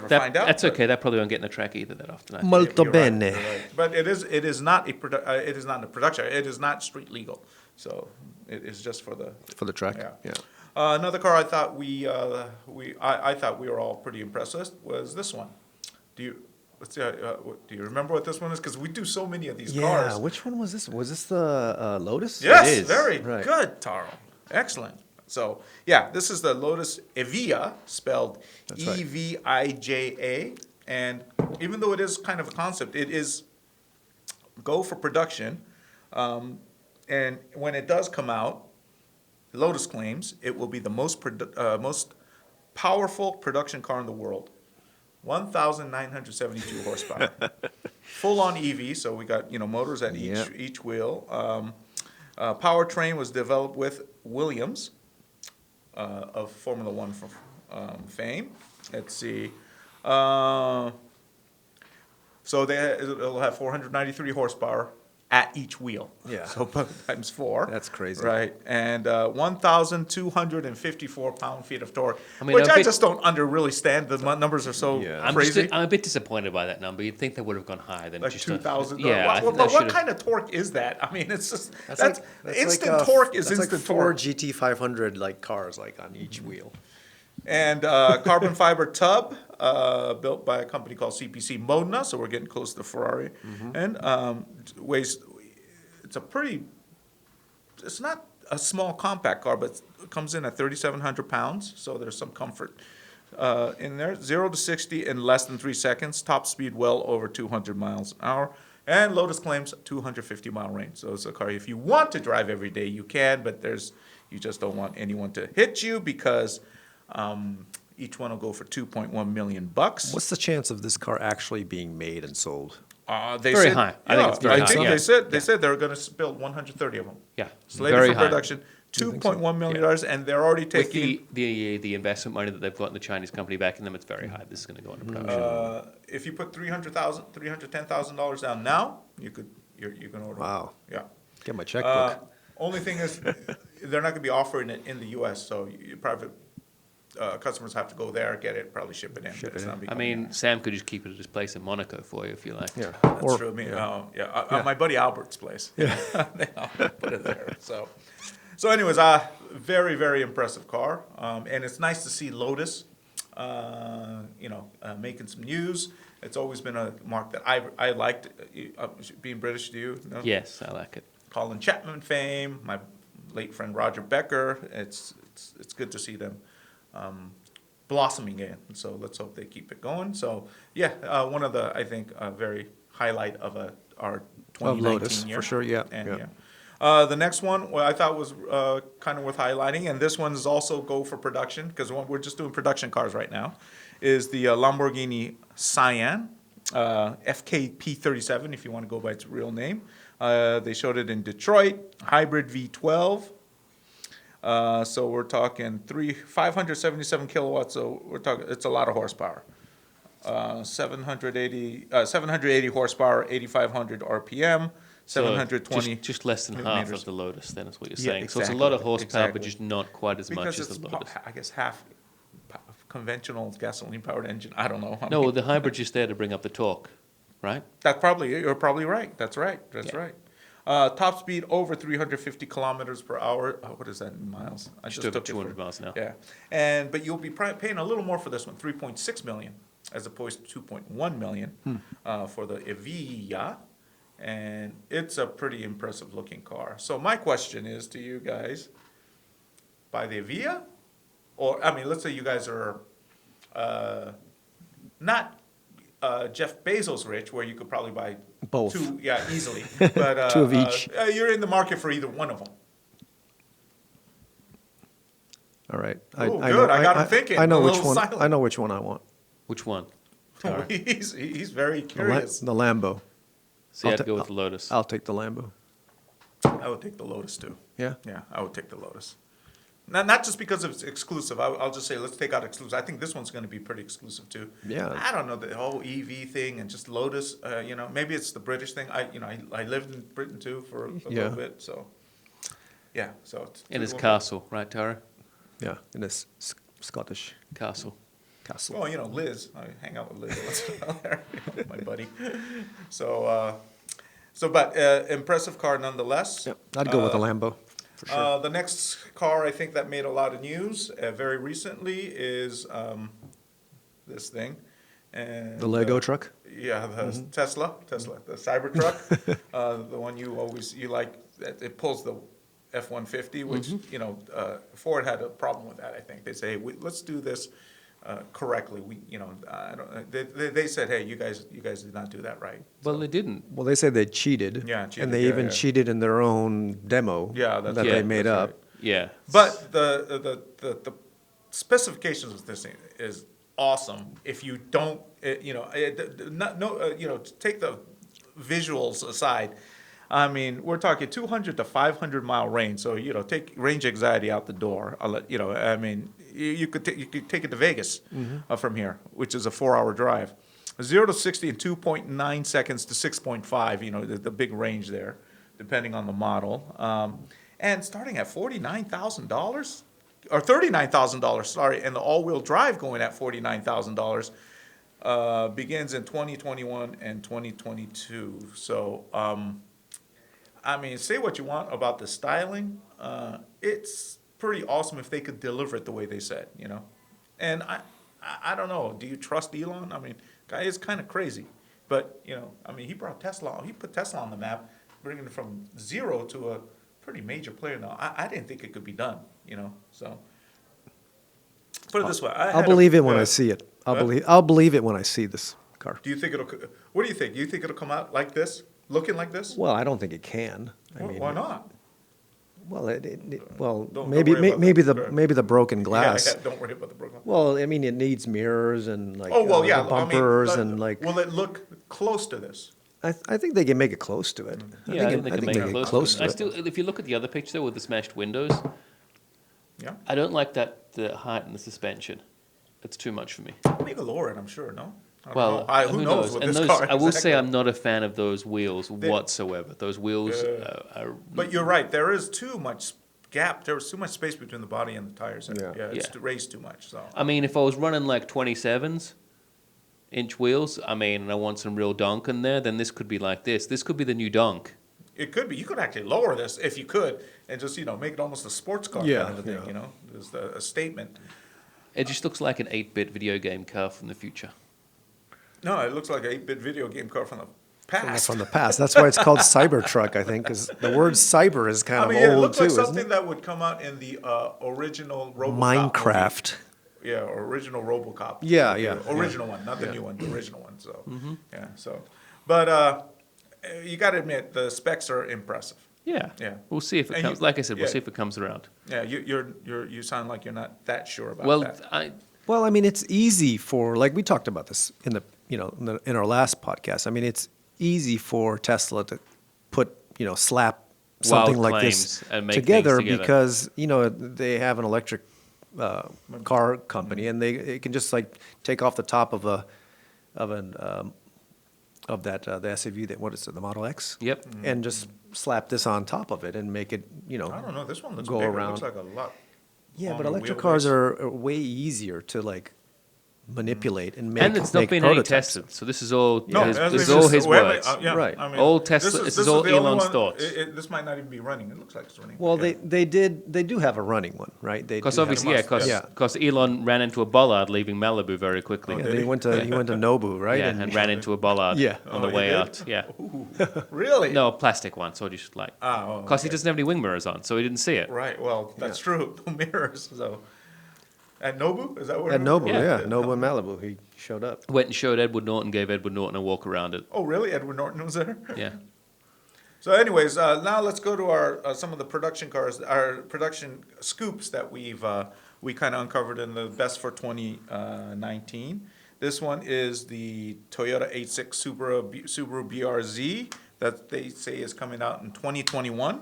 find out. That's but- okay. That probably won't get in the track either that often. I think. Molto You're right, bene. you're right. But it is not a production. It is not street legal. So it is just for the For the track? Yeah. Yeah. Another car I thought I thought we were all pretty impressed with was this one. Do you remember what this one is? Because we do so many of these cars. Yeah, which one was this? Was this the Lotus? Yes, It is. very Right. good, Taro. Excellent. So yeah, this is the Lotus Evija, spelled That's right. Evija, and even though it is kind of a concept, it is go for production. And when it does come out, Lotus claims it will be the most powerful production car in the world. 1,972 horsepower. Full-on EV, so we got motors at Yep. each wheel. Powertrain was developed with Williams of Formula One fame. Let's see. So it'll have 493 horsepower at each wheel. Yeah. So times 4. That's crazy. Right. And 1,254 pound-feet of torque, I mean, which a I bit- just don't really stand. The numbers are so Yeah. crazy. I'm a bit disappointed by that number. You'd think they would have gone higher than Like just 2,000. Yeah, I think but they what should've- kind of torque is that? I mean, it's just that's like instant torque is that's instant like 4 torque. GT500 like cars like on each wheel. And carbon fiber tub built by a company called CPC Modena, so we're getting close to Ferrari. And weighs, it's not a small compact car, but it comes in at 3,700 pounds, so there's some comfort in there. 0 to 60 in less than 3 seconds, top speed well over 200 miles an hour. And Lotus claims 250-mile range. So it's a car, if you want to drive every day, you can, but you just don't want anyone to hit you because each one will go for $2.1 million. What's the chance of this car actually being made and sold? They Very said, high. I think it's very high, yeah. They said they were going to build 130 of them. Yeah, Slated very for high. production, $2.1 million, and they're already With taking. the investment money that they've got in the Chinese company backing them, it's very high. This is going to go into production. If you put $310,000 down now, you can order. Wow. Yeah. Get my checkbook. Only thing is, they're not going to be offering it in the U.S., so private customers have to go there, get it, probably ship it in. Ship but it's it in. not I becoming- mean, Sam could just keep it at his place in Monaco for you if you like. Yeah. That's true. I mean, my buddy Albert's place. Yeah, I'll put it there. So anyways, very, very impressive car, and it's nice to see Lotus, making some news. It's always been a mark that I liked. Being British, do you? No? Yes, I like it. Colin Chapman fame, my late friend Roger Becker. It's good to see them blossoming in. So let's hope they keep it going. So yeah, one of the I think very highlight of our 2019 Lotus, year for sure, yeah, And, yeah. the next one, what I thought was kind of worth highlighting, and this one is also go for production because we're just doing production cars right now, is the Lamborghini Sian, FKP37 if you want to go by its real name. They showed it in Detroit, hybrid V12. So we're talking 577 kilowatts. So we're talking, it's a lot of horsepower. 780 horsepower, 8,500 RPM, So 720. just less than half millimeters. of the Lotus, then is what you're Yeah, saying. So it's a lot of exactly, horsepower, but exactly. just not quite as much Because as it's, the Lotus. I guess, half conventional gasoline-powered engine. I don't know. I No, mean, the hybrid's just there to bring up the torque, right? you're probably right. That's right. That's Yeah. right. Top speed over 350 kilometers per hour. What is that in miles? I Just over took it 200 for- miles an hour. Yeah, but you'll be paying a little more for this one, 3.6 million, as opposed to 2.1 million for the Evija, and it's a pretty impressive looking car. So my question is to you guys: buy the Evija, or I mean, let's say you guys are not Jeff Bezos rich, where you could probably buy Both. two, easily. But Two of each. You're in the market for either one of them. All right. Ooh, good. I got him thinking. I know A which little one. silent. I know which one I want. Which one? Tara? He's very The curious. Lambo. See, I'd ta- go with the Lotus. I'll take the Lambo. I would take the Lotus too. Yeah. Yeah, I would take the Lotus. Not just because it's exclusive. I'll just say let's take out exclusive. I think this one's going to be pretty exclusive too. Yeah. I don't know the whole EV thing and just Lotus. Maybe it's the British thing. I lived in Britain too for a Yeah. little bit. So yeah. So it's In his one- castle, right, Tara? Yeah, in this Scottish Castle. castle. Well, Liz. I hang out with Liz once in a while there, my buddy. So, but impressive car nonetheless. Yep, I'd go with the Lambo, for sure. The next car I think that made a lot of news very recently is this thing. And, The Lego truck? Yeah, the Tesla, the Cybertruck, the one you like. It pulls the F-150, which Ford had a problem with that. I think they say, hey, let's do this correctly. I don't. They said, hey, you guys did not do that right. Well, they didn't. Well, they said they cheated. Yeah, cheated, And they yeah, even yeah. cheated in their own demo Yeah, that's that right, they made that's up. right. Yeah. But the specifications of this thing is awesome. If you don't, take the visuals aside. I mean, we're talking 200 to 500 mile range. So take range anxiety out the door. I mean, you could take it to Vegas from here, which is a 4-hour drive. 0 to 60 in 2.9 seconds to 6.5. The big range there, depending on the model. And starting at $49,000 or $39,000, sorry, and the all-wheel drive going at $49,000 begins in 2021 and 2022. So, I mean, say what you want about the styling. It's pretty awesome if they could deliver it the way they said, And I don't know. Do you trust Elon? I mean, guy is kind of crazy, but I mean, he put Tesla on the map, bringing it from zero to a pretty major player now. I didn't think it could be done, So put it this way, I'll believe it when I see it. I'll believe it when I see this car. Do you think what do you think? Do you think it'll come out like this, looking like this? Well, I don't think it can. I mean, Why not? Well, Don't maybe worry about maybe the- the broken glass. Yeah, don't worry about the Brooklyn. Well, I mean, it needs mirrors and like Oh well, yeah. the bumpers I mean, and like. will it look close to this? I think they can make it close to it. Yeah, I think they can make they it get close. close I to it. still, if you look at the other picture with the smashed windows, Yeah. I don't like the height and the suspension. It's too much for me. Maybe lower it. I'm sure. No. I don't Well, know. Who knows with And this those, car? I will say exactly. I'm not a fan of those wheels whatsoever. Those wheels are. But you're right. There is too much gap. There was too much space between the body and the tires. Yeah. It's Yeah. raised too much. So. I mean, if I was running like 27-inch wheels, I mean, and I want some real donk in there, then this could be like this. This could be the new donk. It could be. You could actually lower this if you could, and just make it almost a sports car Yeah, kind of a thing. yeah. Just a statement. It just looks like an 8-bit video game car from the future. No, it looks like an 8-bit video game car from the past. From the past. That's why it's called Cybertruck, I think, because the word cyber is kind I of mean, it old looks too, like isn't something it? that would come out in the original RoboCop Minecraft. movie. Yeah, original RoboCop. Yeah, The yeah, Original yeah. one, not the Yeah. new one, the original one. So, yeah, so. But you got to admit, the specs are impressive. Yeah. Yeah. We'll see if it And comes. you- Like I said, we'll yeah. see if it comes around. Yeah, you sound like you're not that sure about Well, that. Well, I mean, it's easy for, like we talked about this in in our last podcast. I mean, it's easy for Tesla to put, slap something like this claims and make together things together. because, they have an electric car company and it can just like take off the top of the SUV what is it, the Model X? Yep. And just slap this on top of it and make it, I don't know. This one looks go bigger. around. It looks like a lot. Yeah, but longer electric cars wheelbase. are way easier to like manipulate and make And it's not make been any prototypes. tested. So this is all No, this that's is just- all his wait, words. yeah, Right. I mean, All Tesla- this is all the only Elon's one- thoughts. This might not even be running. It looks like it's running. Well, Yeah. they do have a running one, right? They Because do have- obviously, must, because yes. Elon ran into a bollard leaving Malibu very quickly. yeah, did he he? went to Nobu, right? Yeah, and ran into a bollard Yeah. on the Oh, he way did? out. Yeah. Really? No, a plastic one. So just like, Oh, because he okay. doesn't have any wing mirrors on, so he didn't see it. Right. Well, that's true. No mirrors. So, at Nobu, is that where? At Nobu, Yeah. yeah, Nobu and Malibu, he showed up. Went and showed Edward Norton, gave Edward Norton a walk around it. Oh, really? Edward Norton was there. Yeah. So, anyways, now let's go to our some of the production cars, our production scoops that we kind of uncovered in the best for 2019. This one is the Toyota 86 Subaru BRZ that they say is coming out in 2021.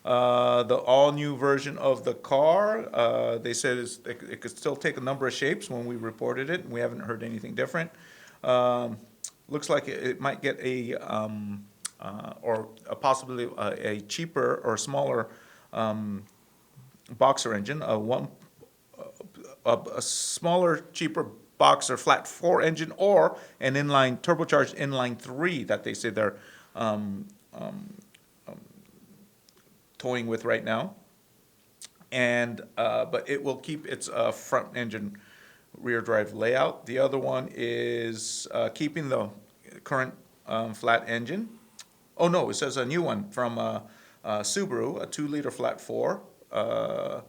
The all-new version of the car, they said it could still take a number of shapes when we reported it, and we haven't heard anything different. Looks like it might get possibly a cheaper or smaller boxer engine, a smaller, cheaper boxer flat 4 engine, or an inline turbocharged inline 3 that they say they're toying with right now. And but it will keep its front engine rear drive layout. The other one is keeping the current flat engine. Oh no, it says a new one from Subaru, a 2-liter flat 4, or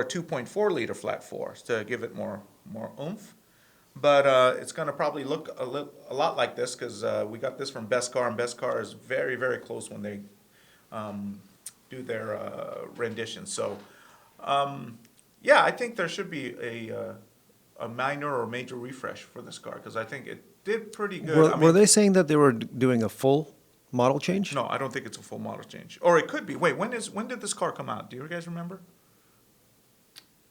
a 2.4-liter flat 4 to give it more oomph. But it's going to probably look a lot like this because we got this from Best Car, and Best Car is very, very close when they do their rendition. So, yeah, I think there should be a minor or major refresh for this car because I think it did pretty good. Were they saying that they were doing a full model change? No, I don't think it's a full model change. Or it could be. Wait, when did this car come out? Do you guys remember?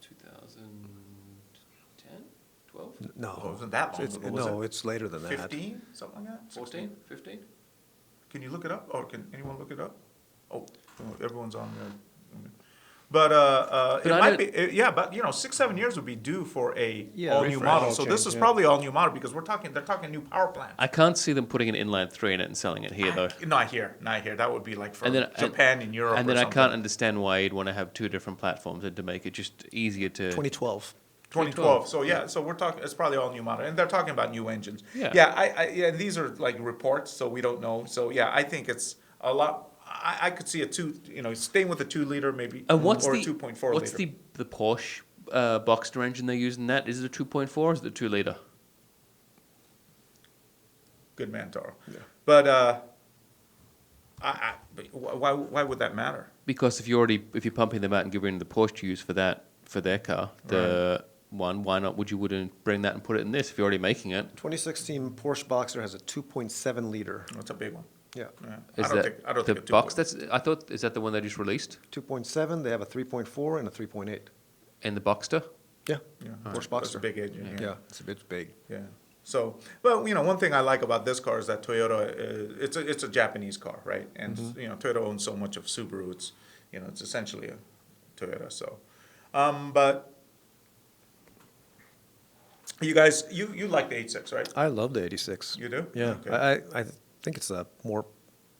2010, 12, No. Oh, it wasn't that long ago, was it? It's later than that. 15, something like that? 14, 15? Can you look it up? Or can anyone look it up? Oh, everyone's on there. But it I might don't- be, yeah, but 6-7 years would be due for a Yeah, all-new refresh. model. Model So this change, is yeah. probably all-new model because they're talking new power plant. I can't see them putting an inline 3 in it and selling it here, though. Not here. That would be like for And then- Japan and Europe. And then or I something. can't understand why you'd want to have 2 different platforms and to make it just easier to... 2012. 2012. So yeah, so we're talking. It's probably all new model, and they're talking about new engines. Yeah. Yeah. Yeah. These are like reports, so we don't know. So yeah, I think it's a lot. I could see a 2. Staying with a 2-liter maybe, And what's or the a 2.4 what's liter. the Porsche Boxster engine they're using? That is it a 2.4 or is it a 2-liter? Good man, Taro. Yeah. But but why would that matter? Because if you're pumping them out and giving the Porsche to use for their car, the one, why not? Wouldn't bring that and put it in this if you're already making it? 2016 Porsche Boxer has a 2.7 liter. It's a big one. Yeah. Yeah. Is I don't that think the a 2. box? Is that the one they just released 2.7. They have a 3.4 and a 3.8. in the Boxster? Yeah. Yeah. Porsche That's a Boxer. big engine. Yeah, it's a bit big. Yeah. So, but one thing I like about this car is that Toyota, it's a Japanese car, right? And Toyota owns so much of Subaru. It's it's essentially a Toyota. So, but you guys, you like the 86, right? I love the 86. You do? Yeah. Okay. I think it's a more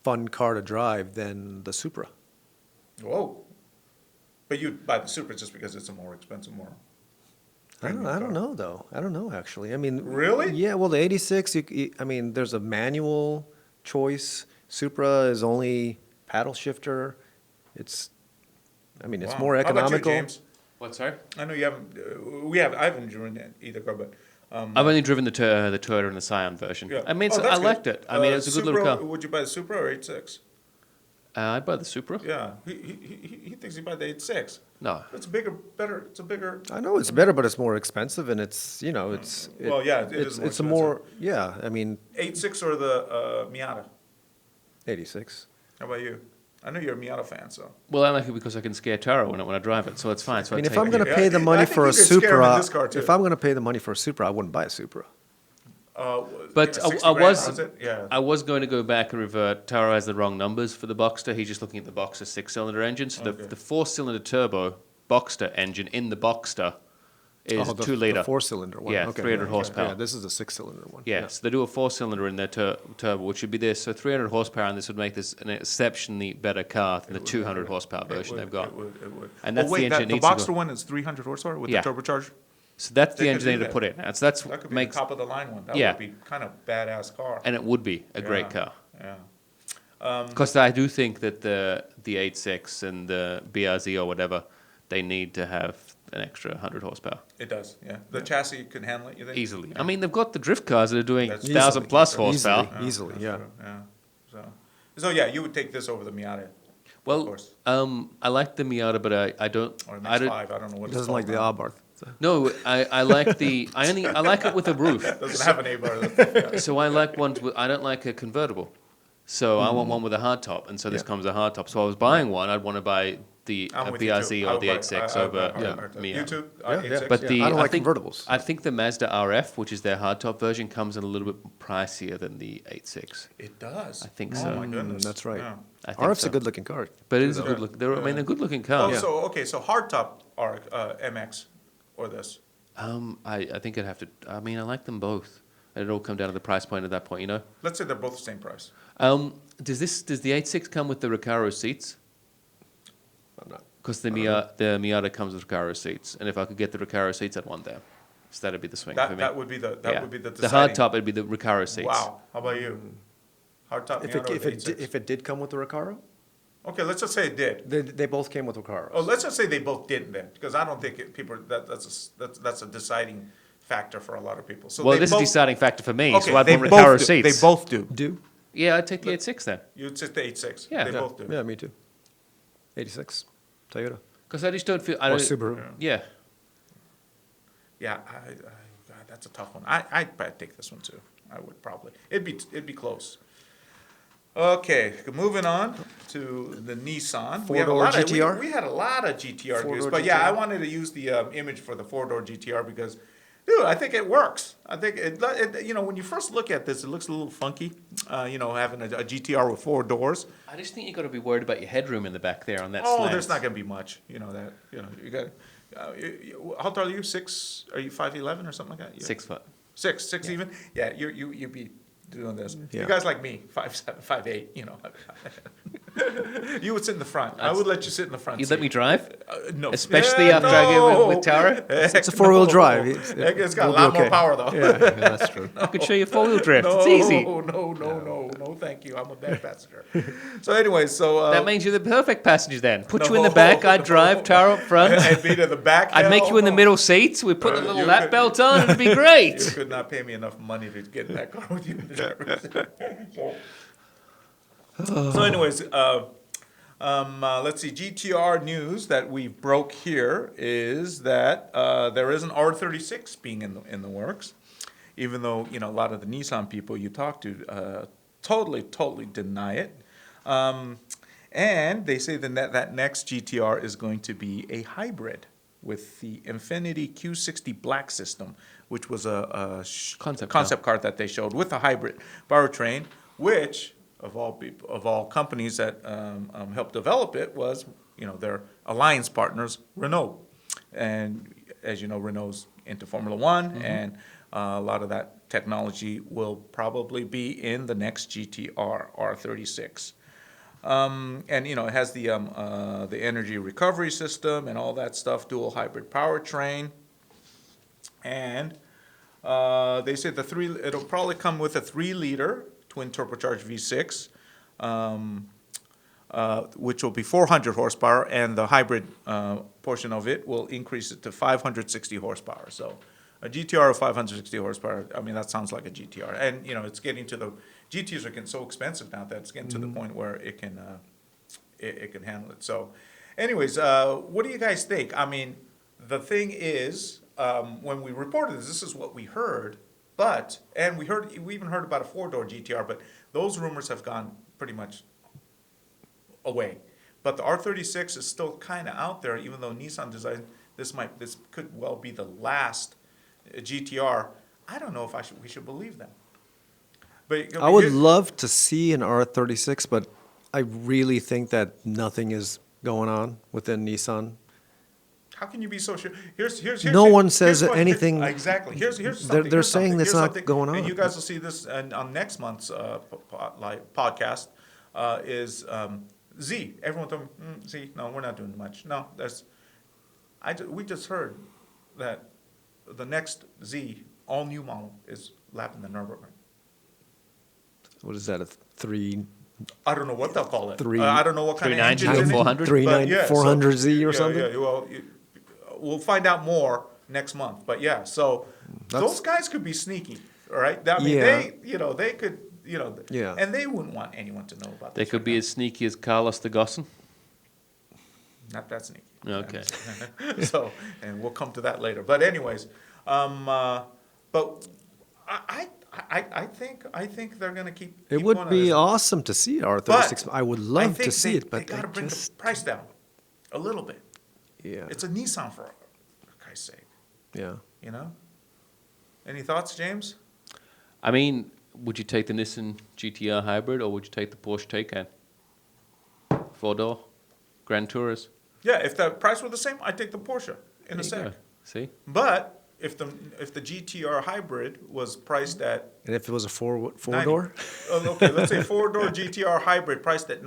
fun car to drive than the Supra. Whoa. But you'd buy the Supra just because it's a more expensive, more. I don't know though. I don't know actually. I mean, Really? Yeah. Well, the 86. I mean, there's a manual choice. Supra is only paddle shifter. It's Wow. more How about you, economical. James? What, sorry? I know you haven't. I haven't driven either car, but. I've only driven the Toyota and the Scion version. Yeah. I mean, Oh, I that's liked good. it. I mean, it's a good little Supra, car. Would you buy the Supra or 86? I'd buy the Supra. Yeah, he thinks he'd buy the 86. No. It's bigger, better. It's a bigger. I know it's better, but it's more expensive, and it's Well, yeah, it is more it's a more yeah. I mean, 86 or the Miata. 86. How about you? I know you're a Miata fan, so. Well, I like it because I can scare Taro when I drive it, so it's fine. So I mean, take if I'm it. going to Yeah, pay the I money think for you a could scare him in Supra, this car, too. if I'm going to pay the money for a Supra, I wouldn't buy a Supra. But 60 I grand, was it? Yeah. I was going to go back and revert. Taro has the wrong numbers for the Boxster. He's just looking at the Boxster 6-cylinder engine. So Okay. the 4-cylinder turbo Boxster engine in the Boxster is the 2-liter. The 4-cylinder one. Yeah, okay. 300 Yeah, horsepower. Yeah, this is a 6-cylinder one. Yeah, so they do a 4-cylinder in their turbo, which would be this. So 300 horsepower, and this would make this an exceptionally better car than the 200 horsepour version they've got. It would. And that's oh, wait, the engine it the needs to Boxster go. one is 300 horsepower with Yeah. the turbocharged? So that's They the could engine they do need to that. put in. That's That could be makes the top of the line one. That Yeah. would be kind of badass car. and it would be a great Yeah. car. Yeah. Because I do think that the 86 and the BRZ or whatever, they need to have an extra 100 horsepower It does, yeah. The chassis can handle it, you think? easily. I mean, they've got the drift cars that are doing That's 1,000 plus easily. horsepower. Easily, that's yeah. true, yeah. So yeah, you would take this over the Miata, of Well, course. I like the Miata, but I don't. Or an I don't. X5, I don't know what It it's doesn't like called the now. Abarth. No, I like I like it with a roof. Doesn't have an A-bar. So I like ones with, I don't like a convertible. So I want one with a hard top, and so this Yeah. comes a hard top. So I was buying one, I'd want to buy the I'm with you, BRZ too. or I'll the buy- 86 I'll over buy- Miata. You too? Yeah, yeah. 86? But Yeah. the I don't like think, convertibles. I think the Mazda RF, which is their hardtop version, comes in a little bit pricier than the 86. It does. I think Oh, so. my goodness. That's right. Yeah. I think RF's so. a good looking car. But it is a Yeah. good look. I mean, they're good looking Oh, cars. so okay, so hardtop or MX or this? I think I'd have to. I mean, I like them both. It'd all come down to the price point at that point, you know. Let's say they're both the same price. Does the 86 come with the Recaro seats? I'm not. Because the Miata comes with Recaro seats, and if I could get the Recaro seats, I'd want them. So that'd be the swing for me. That would be the Yeah. would be the The hard deciding- top. It'd be the Recaro seats. Wow. How about you? Hardtop If Miata it, or if, the it, 86? if it did come with the Recaro, Okay, let's just say it did. they both came with Recaros. Oh, let's just say they both didn't then, because I don't think that's a deciding factor for a lot of people. So Well, they this both, is a deciding factor for me. Okay, So I'd they want both Recaro do. seats. They both do. Do? Yeah, I'd take the 86 then. You'd say the 86. Yeah. They Yeah. both do. Yeah, me too. 86, Toyota. Because I just don't feel. I Or don't, Subaru. Yeah. Yeah, God, that's a tough one. I'd probably take this one too. I would probably. It'd be close. Okay, moving on to the Nissan. We have a Four-door lot of- GTR? We had a lot of GTR news, Four-door but yeah, I GTR? wanted to use the image for the four-door GTR because, dude, I think it works. I think it you know, when you first look at this, it looks a little funky. You know, having a GTR with four doors. I just think you got to be worried about your headroom in the back there on that Oh, slant. there's not going to be much. You know that. You know, you got. How tall are you? Are you 5'11" or something like that? 6 foot. Six even. Yeah, you'd be doing this. You Yeah. guys like me, 5'7", 5'8", you know. You would sit in the front. I would let you sit in the front. You'd let seat. me drive? No. Especially after I get with Tara? It's a four-wheel drive. It's got a it'll be lot more okay. power though. Yeah, that's true. I could show you 4-wheel drift. No, It's easy. no, thank you. I'm a bad passenger. So anyway, so That means you're the perfect passenger then. Put you in the No, back, I'd drive, no. Tara up front. I'd be to the back. I'd make hell you in the no. middle seats. We'd put a little You lap could- belt on. It'd be You great. could not pay me enough money to get in that car with you in the driver's seat. So anyways, let's see, GTR news that we broke here is that there is an R36 being in the works, even though, you know, a lot of the Nissan people you talk to totally deny it. And they say that next GTR is going to be a hybrid with the Infiniti Q60 Black system, which was a concept car that they showed with a hybrid powertrain, which of all companies that helped develop it was, you know, their alliance partners, Renault. And as you know, Renault's into Formula One, and a lot of that technology will probably be in the next GTR R36. And you know, it has the energy recovery system and all that stuff, dual hybrid powertrain, and they say it'll probably come with a 3-liter twin turbocharged V6, which will be 400 horsepower, and the hybrid portion of it will increase it to 560 horsepower. So a GTR of 560 horsepower, I mean, that sounds like a GTR. And, you know, it's getting to the, GTs are getting so expensive now that it's getting to the point where it can handle it. So anyways, what do you guys think? I mean, the thing is, when we reported this is what we heard, and we even heard about a 4-door GTR, but those rumors have gone pretty much away. But the R36 is still kind of out there, even though Nissan designed this could well be the last GTR. I don't know if we should believe them. But I would love to see an R36, but I really think that nothing is going on within Nissan. How can you be so sure? Here's No one says anything- Exactly. Here's something. They're here's saying something, that's here's not something, going and on. you guys will see this on next month's podcast. Is Z? Everyone told me Z. No, we're not doing much. No, we just heard that the next Z all new model is lapping the Nürburgring. What is that, a 3? I don't know what they'll call it. Three- I don't know what kind of 390 engine or is in it. 400? But 390, yeah, 400Z or yeah, something? Yeah, well, we'll find out more next month. But yeah, so those guys could be sneaky, all right? I mean, Yeah. they could, Yeah. and they wouldn't want anyone to know about They this could right be now. as sneaky as Carlos de Gossen. Not that sneaky. Okay. So, and we'll come to that later. But anyways, but I think they're gonna keep. It keep would going on be this. awesome to see But R36. I would I love think to see it, they but gotta I bring just, the price down a little bit. yeah, It's a Nissan for Christ's sake, yeah. you know? Any thoughts, James? I mean, would you take the Nissan GTR hybrid or would you take the Porsche Taycan? 4-door, Grand Tourist. Yeah, if the price were the same, I'd take the Porsche in There a you sec. go. See? But if the GTR hybrid was priced at And if it was a four 90 door, oh, okay, let's say 4-door GTR hybrid priced at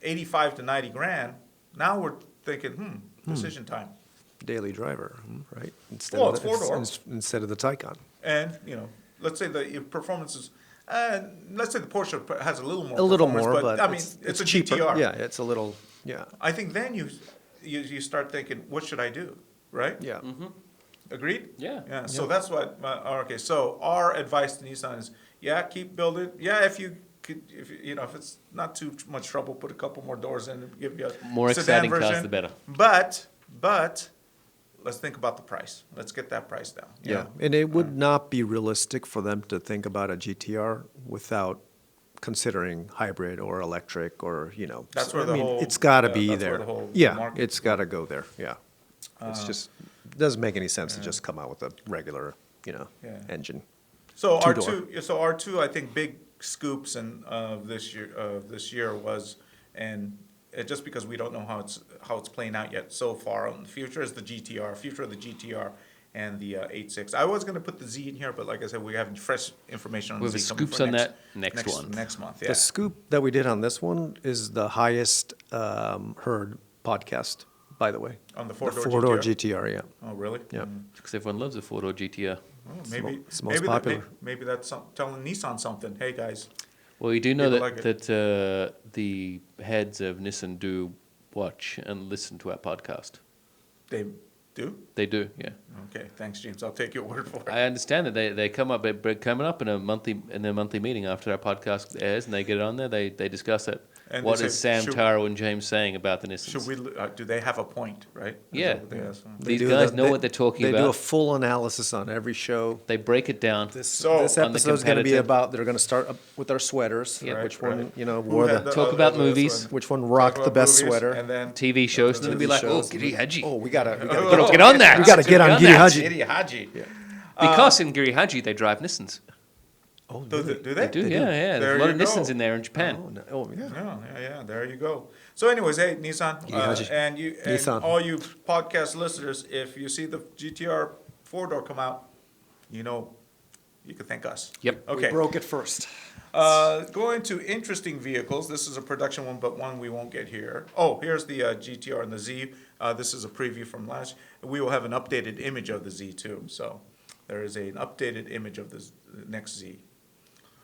85 to 90 grand. Now we're thinking, decision time. daily driver, right? Instead Well, of it's four-door. instead of the Taycan. And, let's say the performance is, let's say the Porsche has a little more A little performance, more, but I mean, it's a cheaper. GTR. Yeah, it's a little, yeah, I think then you start thinking, what should I do, right? yeah. Agreed? Yeah. Yeah, so that's what, okay, so our advice to Nissan is, keep building. Yeah, if you could, if it's not too much trouble, put a couple more doors in and give you a More sedan exciting cars, version. the better. But, let's think about the price. Let's get that price down. you Yeah, know? and it would not be realistic for them to think about a GTR without considering hybrid or electric or, That's so, where I the mean, whole- it's got to yeah, be that's where there. the whole Yeah, market- it's got to go there, yeah. It's just, doesn't make any sense to just come out with a regular, Yeah. engine. So Two-door. R2, I think big scoops this year was, and just because we don't know how it's playing out yet so far in the future is the future of the GTR and the 8.6. I was going to put the Z in here, but like I said, we have fresh information on We the have Z coming scoops for on that next one. Next month, yeah. The scoop that we did on this one is the highest heard podcast, by the way. On the The four-door four-door GTR? GTR, yeah. Oh, really? Yeah. Because everyone loves a 4-door GTR. Oh, maybe it's the most maybe popular. maybe that's telling Nissan something. Hey, guys. Well, you do know People that, like that the heads of Nissan do watch and listen to our podcast. They do? They do, yeah. Okay, thanks, James. I'll take your word for it. I understand that they come up they're coming up in their monthly meeting after our podcast airs, and they get it on there. They discuss it. And What they is say, Sam, Taro, and James saying about the Nissans? Should we? Do they have a point? Right? Is Yeah. that what they ask? They These do guys the- know what they're talking They do a about. full analysis on every show. They break it down. This So- this On the episode's going to be competitive- about, they're going to start up with our sweaters, Yeah. which Right, one, right. wore Who had the, Talk about movies. which one Talk rocked the about best movies, sweater. and then TV shows, and they'll be TV like, oh, shows. Giri Haji. Oh, we gotta Get on that. We gotta get on Giri Haji. Giri Haji. Because in Giri Haji, they drive Nissans. Oh, Do really? they? They do, yeah. There There's a lot you of go. Nissans in there in Japan. Oh, no. Oh, yeah. Yeah. There you go. So, anyways, hey, Nissan, Giri Haji. and Nissan. all you podcast listeners, if you see the GTR 4-door come out, you can thank us. Yep. We Okay. broke it first. Going to interesting vehicles. This is a production one, but one we won't get here. Oh, here's the GTR and the Z. This is a preview from last. We will have an updated image of the Z too. So there is an updated image of the next Z.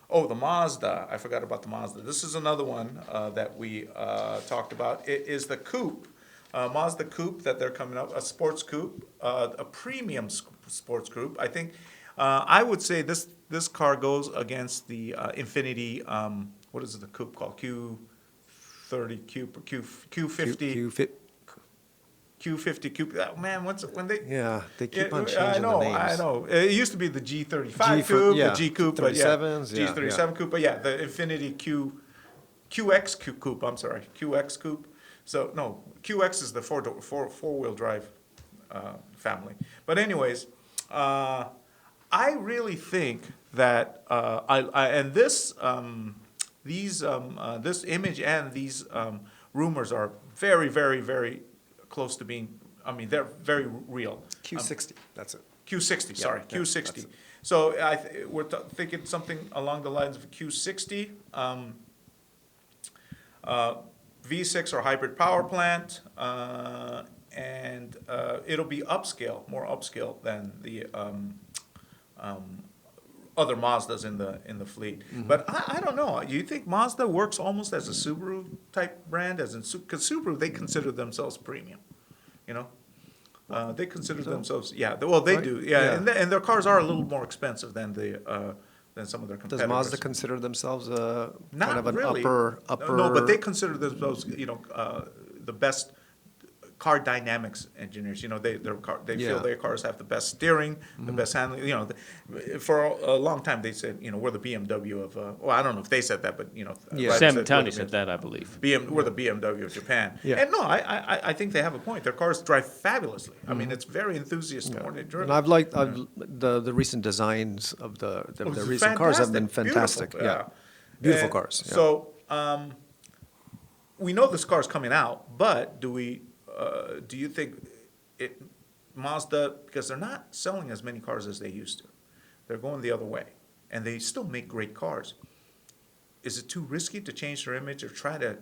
Oh, the Mazda. I forgot about the Mazda. This is another one that we talked about. It is the coupe, Mazda coupe that they're coming up, a sports coupe, a premium sports coupe. I think I would say this car goes against the Infiniti. What is it? The coupe called Q30 coupe or Q50. Q50 coupe. Man, when they They keep on changing I know, the names. I know. It used to be the G35 G for- coupe, yeah, the G coupe, but yeah, G37s, yeah, G37 coupe, but yeah, the Infiniti QX coupe. I'm sorry, QX coupe. So no, QX is the four-wheel drive family. But anyways, I really think that this image and these rumors are very, very, very close to being. I mean, they're very real. Q60, that's it. Q60, sorry, yeah, that's Q60. it. So we're thinking something along the lines of Q60, V6 or hybrid power plant, and it'll be more upscale than the other Mazdas in the fleet. But I don't know. You think Mazda works almost as a Subaru type brand, because Subaru, they consider themselves premium, they consider themselves, well, they Right? do, Yeah. and their cars are a little more expensive than some of their competitors. Does Mazda consider themselves Not kind of an really. upper? No, but they consider themselves, the best car dynamics engineers. You know, they Yeah. feel their cars have the best steering, the best handling. You know, for a long time they said, you know, we're the BMW of. Well, I don't know if they said that, but you know, Yeah. Riders Sam we're Tony the said that, I believe. we're the BMW of Japan. Yeah. And no, I think they have a point. Their cars drive fabulously. I mean, it's very enthusiast-oriented driven. And I've liked the recent designs of the It's recent cars have been fantastic. fantastic. Beautiful, Beautiful And cars. Yeah. So we know this car's coming out, but do you think Mazda, because they're not selling as many cars as they used to, they're going the other way, and they still make great cars. Is it too risky to change their image or try to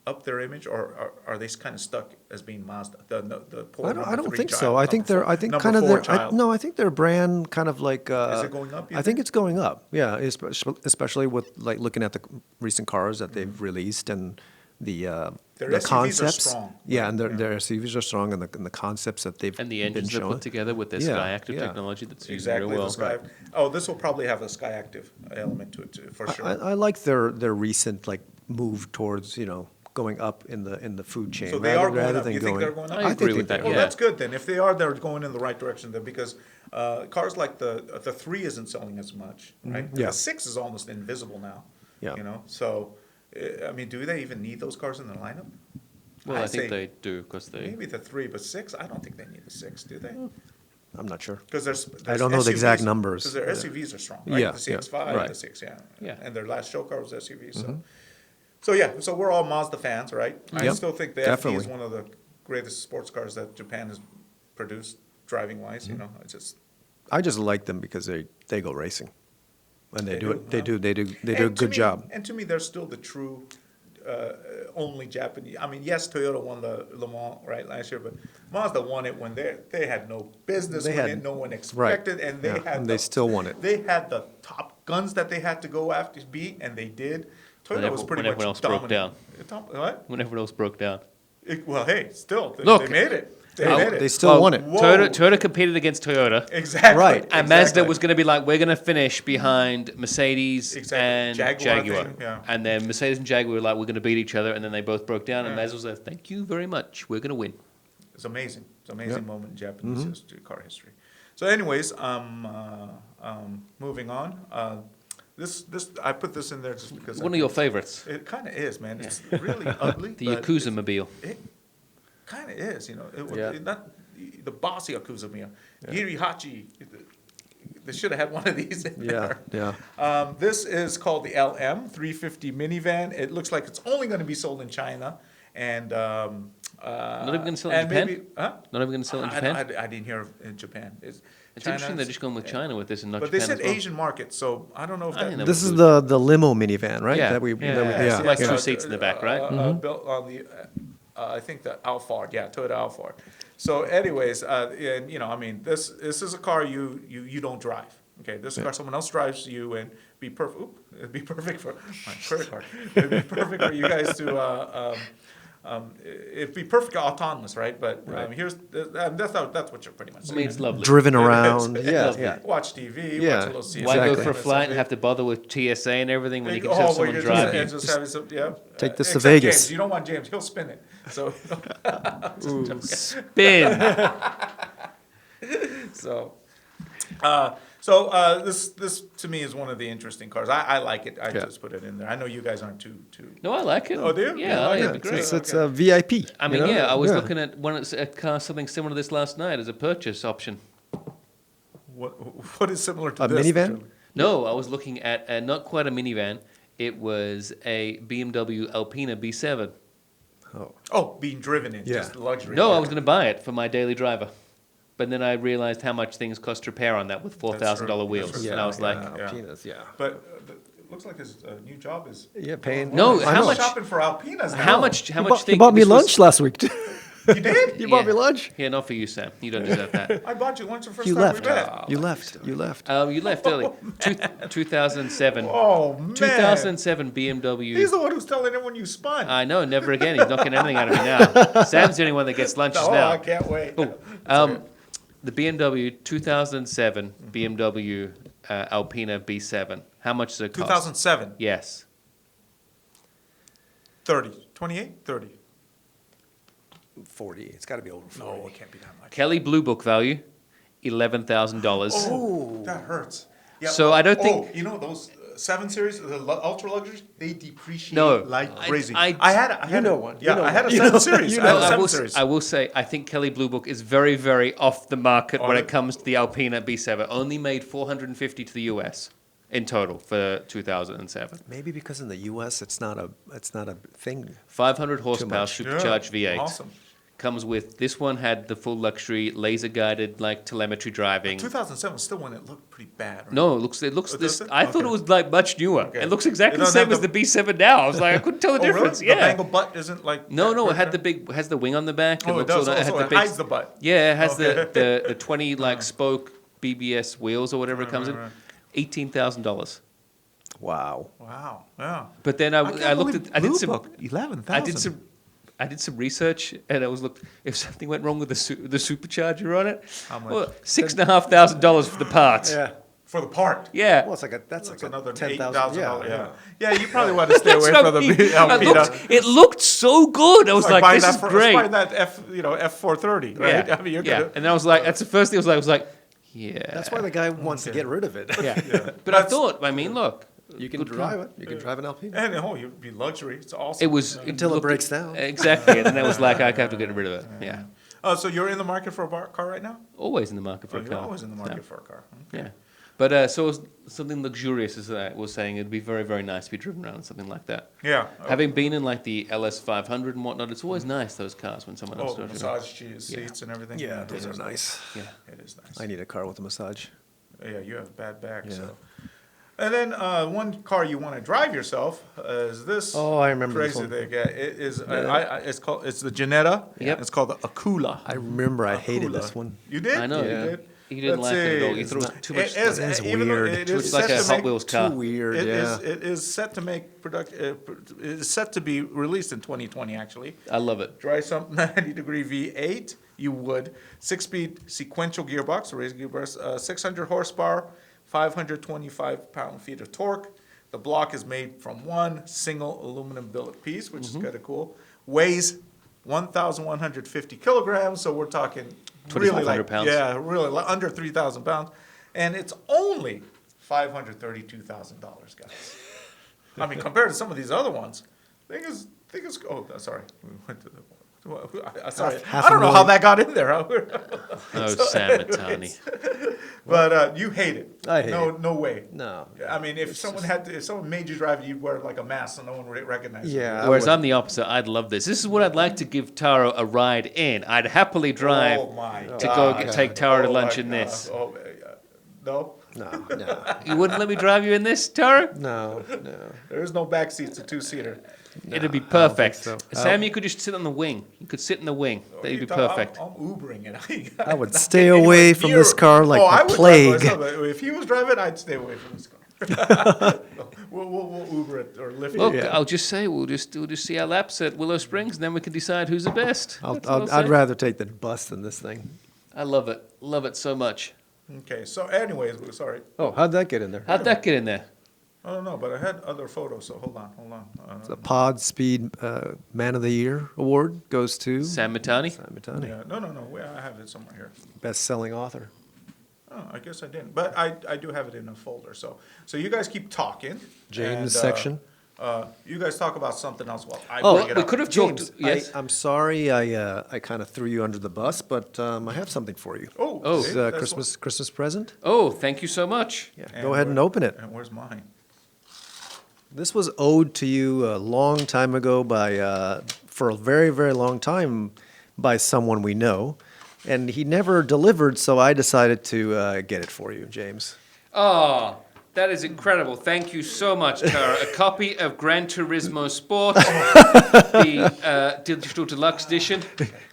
up their image, or are they kind of stuck as being Mazda? The poor I number don't three think child, so. I think number they're. four- I think number kind of four their. child. No, I think their brand kind of like. Is it going up, you I think think? it's going up. Yeah, especially with like looking at the recent cars that they've released and the Their the SUVs are concepts. strong. Yeah, and Yeah. their SUVs are strong, and the concepts that they've And the been engines they showing. put together with their Yeah, Skyactiv yeah. technology that's used Exactly. very well. The Sky. Oh, this will probably have a Skyactiv element to it too, for sure. I like their recent like move towards going up in the food chain. So they are going rather up. than You think going. they're going up? I agree with they that, are. Well, yeah. that's good then. If they are, they're going in the right direction then, because cars like the 3 isn't selling as much, right? Yeah. The 6 is almost invisible now. Yeah. You know, so I mean, do they even need those cars in the lineup? Well, I'd I think say they do because they. maybe the 3, but 6, I don't think they need the 6, do they? I'm not sure. Because there's I don't know the exact SUVs numbers. Because their Yeah. SUVs are strong, right? Yeah, The yeah. CX-5, Right. the 6, yeah. Yeah. And their last show car was SUV, Mm-hmm. so yeah, so we're all Mazda fans, right? I Yep, still think the FD is definitely. one of the greatest sports cars that Japan has produced, driving-wise, Mm-hmm. you know, it's just. I just like them because they go racing, and they They do do, it. They huh? do. They do. They And do a to good me- job. And to me, they're still the true, only Japanese. I mean, yes, Toyota won the Le Mans right last year, but Mazda won it when they had no business They with had- it, no one right, expected, and they yeah, had. and they still won it. They had the top guns that they had to go after to beat, and they did. Toyota was pretty when much everyone else broke dominant. What? When everyone else broke down. Well, hey, still, they Look, made it. They I- made it. They still won it. Whoa. Toyota competed against Toyota. Exactly. Right. And Mazda was going to be like, we're going to finish behind Mercedes Exactly. and Jaguar, I Jaguar. think, yeah. And then Mercedes and Jaguar were like, we're going to beat each other. And then they both broke down. And Yeah. Mazda was like, thank you very much. We're going to win. It's amazing. It's an amazing Yep. moment in Japanese history, car history. So, anyways, moving on. This I put this in there just because One of your favorites, It kind of is, man. It's really ugly. the but Yakuza it's- Mobile. It kind of is, you know. Yeah. Not the bossy Yakuza Miya. Girihachi. They should have had one of these in Yeah. there. Yeah. This is called the LM 350 minivan. It looks like it's only going to be sold in China, and not even gonna sell it in Japan? Maybe, huh? Not even going to sell it in Japan? I didn't hear of in Japan. It's China, interesting they're just going with China with this and not but Japan they said as well. Asian market, so I don't know if I that. think that This was is good. the limo minivan, right? Yeah. That we. Yeah. That we Yeah. yeah. Like yeah. two seats in the back, right? Built on the, I think the Alphard, yeah, Toyota Alphard. So, anyways, and you know, I mean, this is a car you don't drive. Okay, this car someone else drives you and be perfect. It'd be perfect for my credit card. It'd be perfect for you guys to. It'd be perfect autonomous, right? But here's that's what you're pretty much I saying. mean, it's lovely. Driven around. Yeah. lovely. Yeah. Watch TV, Yeah. watch a little CSI. Why go Exactly. for a flight and have to bother with TSA and everything when you can Oh, just have well, someone you're drive you? just having some, yeah. Take this to Except Vegas. James. You don't want James. He'll spin it. So, Spin. so, this to me is one of the interesting cars. I like it. I Yeah. just put it in there. I know you guys aren't too. No, I like it. Oh, do you? Yeah, Yeah, I think yeah, it'd be great. It's a VIP. I mean, you know? yeah, I was looking at a car, something similar to this last night as a purchase option. What is similar to A this? minivan? No, I was looking at not quite a minivan. It was a BMW Alpina B7. Oh. Oh, being driven in, Yeah. just luxury. No, I was going to buy it for my daily driver. But then I realized how much things cost to repair on that with $4,000 wheels. That's true. And I was like, Yeah. Alpinas, yeah. But it looks like his new job is. Yeah, paying. No, He's how much- shopping for Alpinas now. how much You thing? bought me this was- lunch last week. too. You did? You bought me Yeah. lunch. Yeah, not for you, Sam. You don't deserve that. I bought you lunch the first You time left. we met. You left. You left. You left early. 2007. Oh man. 2007 BMW. He's the one who's telling everyone you spun. I know, never again. He's not getting anything out of me now. Sam's the only one that gets lunches Oh, now. I can't wait. The BMW 2007 BMW Alpina B7. How much does it cost? 2007. Yes. 30. 28? 30. 40. It's got to be over 40. No, it can't be that much. Kelly Blue Book value, $11,000. Oh, that hurts. Yeah. So I don't think- Oh, you know those 7 Series, the ultra luxuries, they depreciate No, like crazy. I- I had a, You know one. Yeah, You know I had a one. 7 Series. You I had know a one. 7 Series. I will say, I think Kelly Blue Book is very, very off the market when On it it? comes to the Alpina B7. Only made 450 to the US in total for 2007. Maybe because in the U.S. it's not a thing. 500 horsepower much. supercharged V8. Awesome. Comes with, this one had the full luxury laser guided like telemetry driving. 2007 was still one that looked pretty bad. Right? No, it looks Oh, this. does it? I thought Okay. it was like much newer. Okay. It looks exactly It the doesn't same have as the the- B7 now. I was like, I couldn't tell the Oh, difference. really? The Yeah. bangle butt isn't like. No, that no, it right had the there? big, has the wing on the back. Oh, it looks does. all- Also, had the it big, hides the butt. Yeah, it has Okay. the 20 like spoke BBS wheels or whatever it comes right. in. $18,000. Wow. Wow. Yeah. But then I looked at, I did some, 11,000. I did some research, and I was looked if something went wrong with the supercharger on it. How much? Well, $6,500 for the parts. Yeah. For the part. Yeah. Well, that's That's like another a $10,000. $8,000. Yeah. You probably want to stay away That's from what the I mean. Alpina. It looked so good. I was like, buying this is that great. Buying that F430, right? Yeah. I mean, you're yeah. gonna. And I was like, that's the first thing I was like, yeah. That's why the guy wants to get rid of it. Yeah. But That's- I thought, I mean, look. You can good drive car. it. You can drive an Alpina. And you'd be luxury. It's awesome. It was Until it looked- breaks down. Exactly. And then I was like, I have to get rid of it. Yeah. So you're in the market for a car right now? Always in the market for Oh, a you're car. always in the market Yeah. for a car. Yeah. But so it was something luxurious, as I was saying. It'd be very, very nice to be driven around in something like that. Yeah. Having been in like the LS 500 and whatnot, it's always nice, those cars, when someone else Oh, drives it. massage seats and everything. Yeah, those are nice. Yeah. It is nice. I need a car with a massage. Yeah, you have a bad back. Yeah. So. And then one car you want to drive yourself is this. Oh, I remember this crazy one. thing. Yeah, it is. It's the Ginetta. Yep. It's called the Akula. I remember I hated Akula. this one. You did? I know. Yeah. You did? You didn't Let's like it at all. see. You thought it was too much. It is, It's even though weird. it Too is much like set a to Hot make- Wheels car. Too weird, It yeah. is set to make it is set to be released in 2020. Actually, I love it. drive some 90-degree V8. You would 6-speed sequential gearbox, raised gearbox, 600 horsepower, 525 pound-feet of torque. The block is made from one single aluminum billet piece, which is kind of cool. Weighs 1,150 kilograms, so we're talking really 2,500 pounds. Yeah, really under 3,000 pounds, and it's only $532,000, guys. I mean, compared to some of these other ones, thing is. Oh, sorry, we went to the. Sorry, Half I don't a know how million. that got in there. Oh, Sam Matani. But you hate it. I hate no, it. No way. No. I mean, if someone made you drive it, you'd wear like a mask so no one would recognize you. Yeah. Whereas I'm the opposite. I'd love this. This is what I'd like to give Taro a ride in. I'd happily drive Oh my to God. go take Taro to Oh lunch my in God. this. Oh, no, No. You wouldn't let me drive you in this, Taro? No. there is no back seat. It's a 2-seater. It'd be I don't think perfect. so. Sam, you could just sit on the wing. You could sit in the wing. That'd be perfect. I'm Ubering it. I would stay away from this car like I the would plague. drive myself. If he was driving, I'd stay away from this car. we'll Uber it or Lyft Look, it. I'll just say we'll just see our laps at Willow Springs, and then we can decide who's the best. That's what I'll I'd say. rather take the bus than this thing. I love it so much. Okay, so anyways, sorry. Oh, how'd that get in there? How'd that get in there? I don't know, but I had other photos, so hold on. The Podspeed Man of the Year award goes to Sam Matani. Sam Matani, Yeah, no. I have it somewhere here. best-selling author. Oh, I guess I didn't, but I do have it in a folder. So you guys keep talking. James and, section. You guys talk about something else while I Oh, bring it we up. could have James, talked. Yes. I'm sorry I kind of threw you under the bus, but I have something for you. Oh. It's see, a that's Christmas present. Oh, thank you so much. Yeah, And go ahead and where- open it. And where's mine? This was owed to you a long time ago by, for a very, very long time, by someone we know. And he never delivered, so I decided to get it for you, James. Oh, that is incredible. Thank you so much, Tara. A copy of Gran Turismo Sport, the digital deluxe edition.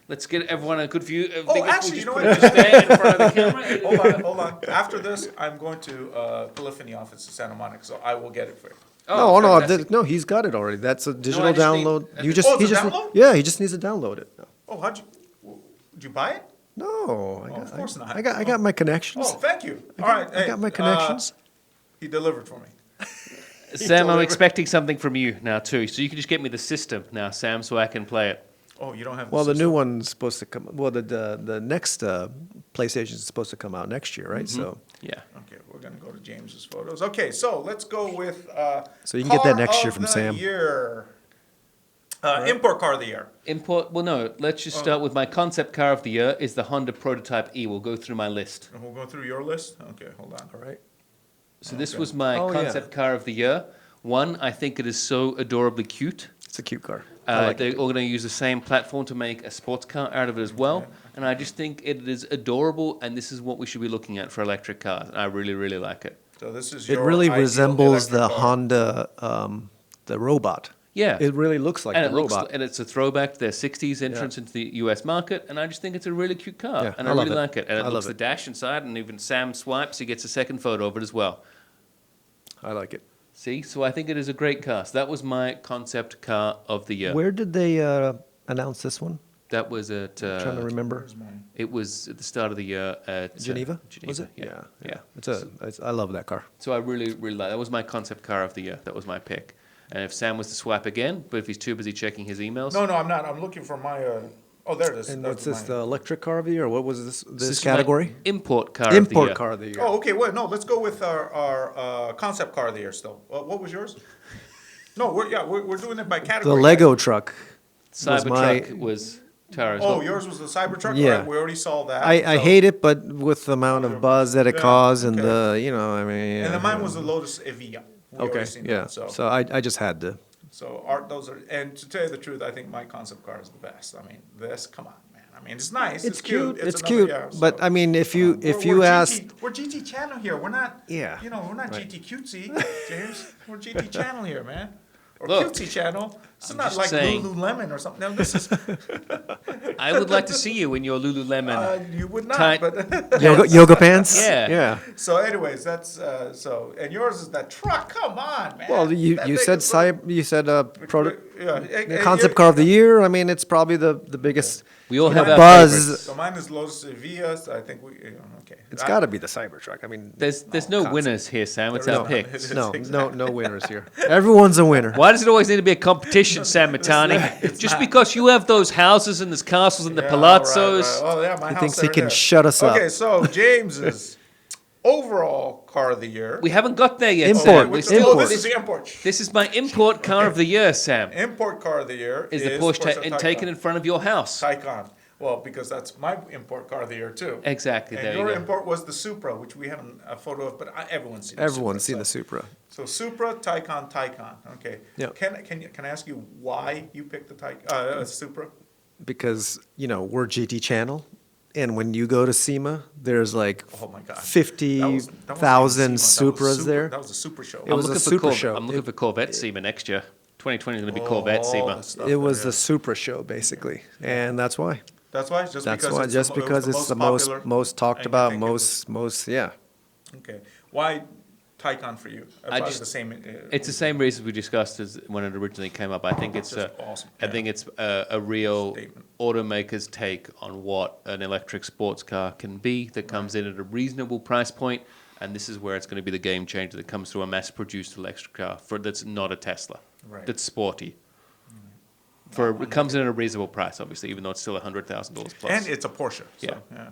Let's get everyone a good view. I think if actually, we you just know put what? it just there in front of the camera. Hold on. After this, I'm going to Polyphony office in Santa Monica, so I will get it for you. Oh, fantastic. No, he's got it already. That's a digital I just need- download. I You just- just, Oh, he it's a just, download? yeah, he just needs to download it. Oh, did you buy it? No, of course not. I got my connections. Oh, thank you. All right. I got my connections. He delivered for me. Sam, I'm delivered. expecting something from you now too. So you can just get me the system now, Sam, so I can play it. Oh, you don't have. Well, the new system? one's supposed to come. Well, the next PlayStation is supposed to come out next year, right? So Yeah. Okay, we're gonna go to James's photos. Okay, so let's go with. So you can get that car next year of from the Sam. Year. Import car of the year. Import. Well, no. Let's just start with my concept car of the year is the Honda Prototype E. We'll go through my list. And we'll go through your list. Okay, hold on. all right. So this Okay. was my Oh, yeah. concept car of the year. One, I think it is so adorably cute. It's a cute car. I like They're it. all going to use the same platform to make a sports car out of it as well. And I just think it is adorable, and this is what we should be looking at for electric cars. And I really, really like it. So this is It your really ideal resembles the electric car. Honda, the robot. Yeah. It really looks like and the it looks, robot. and it's a throwback to their 60s entrance into the US market, and I just think it's a really cute car. Yeah, and I I love really it. like it. And it I looks love the it. dash inside, and even Sam swipes, he gets a second photo of it as well. I like it. See? So I think it is a great car. So that was my concept car of the year. Where did they announce this one? That was at, trying to remember. it was at the start of the year at Geneva? Geneva. Was it? Yeah. Yeah. I love that car. So I really, really like that. Was my concept car of the year. That was my pick. And if Sam was to swipe again, but if he's too busy checking his emails. No, I'm not. I'm looking for my. Oh, there it is. And That's what's this? mine. The electric car of the year? What was this? This This is my category? Import car of the year. Import car of the year. Oh, okay. Wait, no. Let's go with our concept car of the year. Still, what was yours? No, we're doing it by The category. Lego truck. Cybertruck was Tara's. Oh, yours was the Cybertruck. Yeah. All right, we already saw that. I so- hate it, but with the amount of buzz that it Yeah, caused and okay. I mean. And then mine yeah. was the Lotus Evija. We Okay, already seen yeah. that, So I just had to. So art, those are, and to tell you the truth, I think my concept car is the best. I mean, this, come on, man. I mean, it's nice. It's cute. It's another- cute. yeah, But so- I mean, if you We're ask, we're GT channel here. We're not. Yeah, We're not right. GT cutesy, James. We're GT channel here, man. Or Look, cutesy channel. This is I'm not just like saying. Lululemon or something. No, this is. I would like to see you in your Lululemon. You would not. Tight- But yoga pants. Yeah. Yeah. so, anyways, that's so. And yours is that truck. Come on, man. Well, you That you thing said is so- you said Yeah, the concept car of the year. I mean, it's probably the biggest We all have Mine- our buzz. favorites. So mine is Lotus Evija. So I think we. Okay. It's got to be the Cybertruck. I mean, There's no concept. winners here, Sam. It's There our is pick. none. It is no exactly. no winners here. Everyone's a winner. Why does it always need to be a competition, Sam Matani? Just because you have those houses and there's castles and the Yeah, palazzos. right, right. Oh, yeah, my He house thinks he over can there. shut us up. Okay, so James's overall car of the year. We haven't got there yet, Import. Sam. Which- We're still- Oh, this is the import. This is my import car of the year, Sam. Import car of the year Is the Porsche Taycan. taken in front of your house? Taycan. Well, because that's my import car of the year too. Exactly, And there you your go. import was the Supra, which we haven't a photo of, but everyone's seen. Everyone's the seen Supra, the Supra So Supra, Taycan. Okay. Yeah. Can I ask you why you picked the Supra? because we're GTchannel, and when you go to SEMA, there's like Oh my God. 50,000 Supras there. That was a Super show. It was a super show. I'm looking for Corvette SEMA next year. 2020 is going to be Corvette SEMA. It was the Supra show basically, and that's why. That's why. Just That's because why. it's Just because it's the popular, most talked and you about, think it was- most yeah. Okay. Why Taycan for you? Probably just- the same. It's the same reason we discussed as when it originally came up. I think it's Just awesome. I think it's a real Statement. automaker's take on what an electric sports car can be that comes in at a reasonable price point, and this is where it's going to be the game changer that comes to a mass-produced electric car that's not a Tesla, Right. that's sporty. It comes in at a reasonable price, obviously, even though it's still $100,000 plus. And it's a Porsche. So, Yeah. yeah.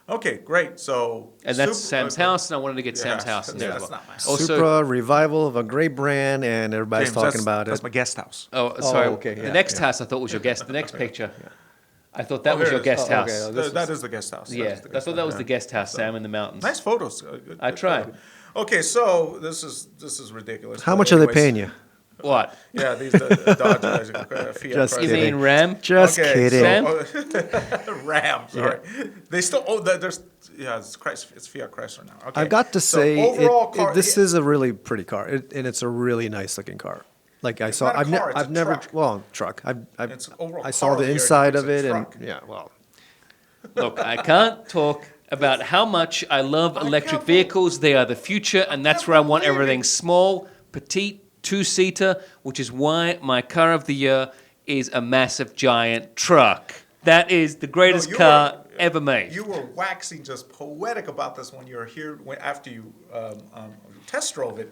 Okay, great. So. And that's Sup- Sam's house, and I wanted to get Yeah, Sam's house in there that's as well. not my house. Also, Supra revival of a great brand, and everybody's James, talking that's- about That's it. my guest house. oh, sorry. okay, The yeah, next yeah. house I thought was your guest. The next picture, I thought that Oh, was here your it is. guest Oh, house. okay, this That is the guest house. That Yeah, is the I guest thought that house, was yeah. the guest house, Sam, in the mountains. Nice photos. Good, I good tried. photo. Okay, so this is ridiculous. How but much are they anyways- paying you? What? Yeah, these the Dodge Fiat. Just You kidding. mean Ram? Just Okay, kidding. so- Ram. Sorry, they still. Oh, there's. Yeah, it's Fiat Chrysler now. Okay. I've got to so say, overall car. this is a really pretty car, and it's a really nice looking car. Like I saw, not a I've, car, it's I've a never, truck. well, truck. It's overall I car saw of the the year, inside it's of a it, and truck. yeah, well, Look, I can't talk about how much I love electric can't vehicles. They are the future, and that's where I want believe everything it. small, petite, two-seater, which is why my car of the year is a massive, giant truck. That is the greatest you car were- ever made. You were waxing just poetic about this when you were here after you test drove it.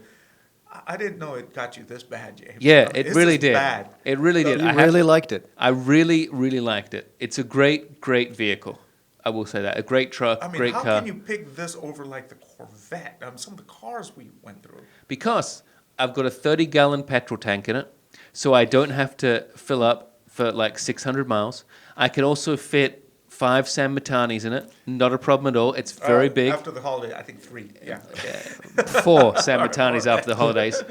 I didn't know it got you this bad, James. Yeah, I mean, it this really is did. Bad. It really did. You I have really to- liked it. I really, really liked it. It's a great, great vehicle. I will say that. A great truck, I mean, great how car. can you pick this over like the Corvette? Some of the cars we went through. Because I've got a 30-gallon petrol tank in it, so I don't have to fill up for like 600 miles. I can also fit 5 San Mitanis in it. Not a problem at all. It's very big. After the holiday, I think 3. Yeah. 4 San Mitanis after the holidays.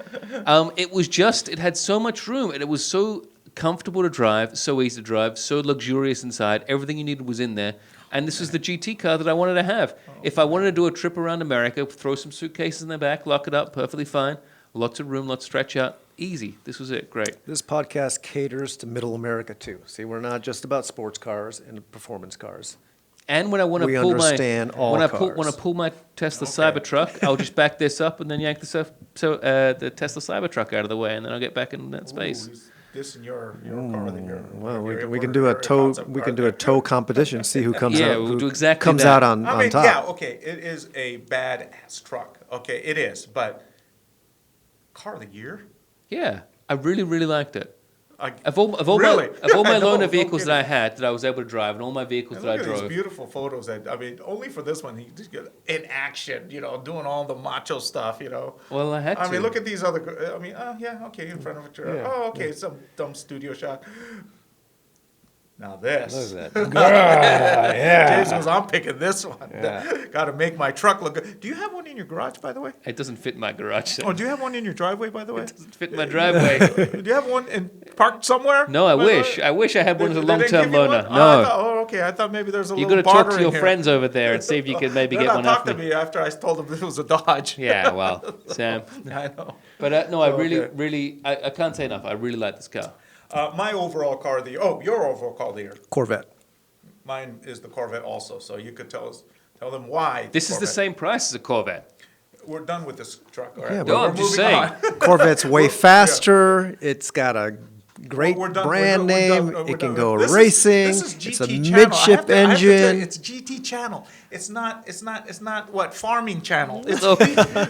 It had so much room, and it was so comfortable to drive, so easy to drive, so luxurious inside. Everything you needed was in there. And this was the GT car that I wanted to have. If I wanted to do a trip around America, throw some suitcases in the back, lock it up, perfectly fine. Lots of room, lots of stretch out. Easy. This was it. Great. This podcast caters to Middle America too. See, we're not just about sports cars and performance cars. And when I want to We pull understand all when I cars. pull my Tesla Okay. Cybertruck, I'll just back this up and then yank the Tesla Cybertruck out of the way, and then I'll get back in that space. Ooh, this in your car that you're. Well, your- we your- can do your a tow. concept We car can do a there. tow competition. See who comes Yeah, out. we'll who do exactly comes that. out on I mean, top. yeah, okay, it is a badass truck. Okay, it is, but car of the year? Yeah, I really, really liked it. I, Of all Really? my I know, loaner no vehicles that I kidding. had that I was able to drive, and all my vehicles and that I look at these drove. beautiful photos. I mean, only for this one, he just got in action, doing all the macho stuff, Well, I had to. I mean, look at these other. I mean, yeah, okay, in front of a truck. Yeah, Oh, okay, some dumb studio shot. Now this. Look at that. yeah. James goes, I'm picking this one. Yeah. Got to make my truck look good. Do you have one in your garage, by the way? It doesn't fit my garage. So Oh, do you have one in your driveway, by the way? it doesn't fit my driveway. Do you have one parked somewhere? No, I by the wish. way? I wish I had one as a They didn't long-term give you loaner. one? I No. thought, okay. I thought maybe there's a You little got to talk barter to your in here. friends over there and see if you can maybe They're get not one off talking me. to me after I told them it was a Dodge. Yeah, well, Sam. I know. But no, I really, Okay. really, I can't say enough. I really like this car. My overall car of the year. Oh, your overall car of the year. Corvette. Mine is the Corvette also. So you could tell them why. This is the Corvette. same price as a Corvette. We're done with this truck. All right. Yeah, We're- but- No, we're I'm just moving saying. on. Corvette's way faster. It's got a great We're done- brand we're name. done- we're it can done. go This is- racing. this is It's a GT channel. midship I have to tell you, engine. it's GT channel. It's not what farming channel. It's Look.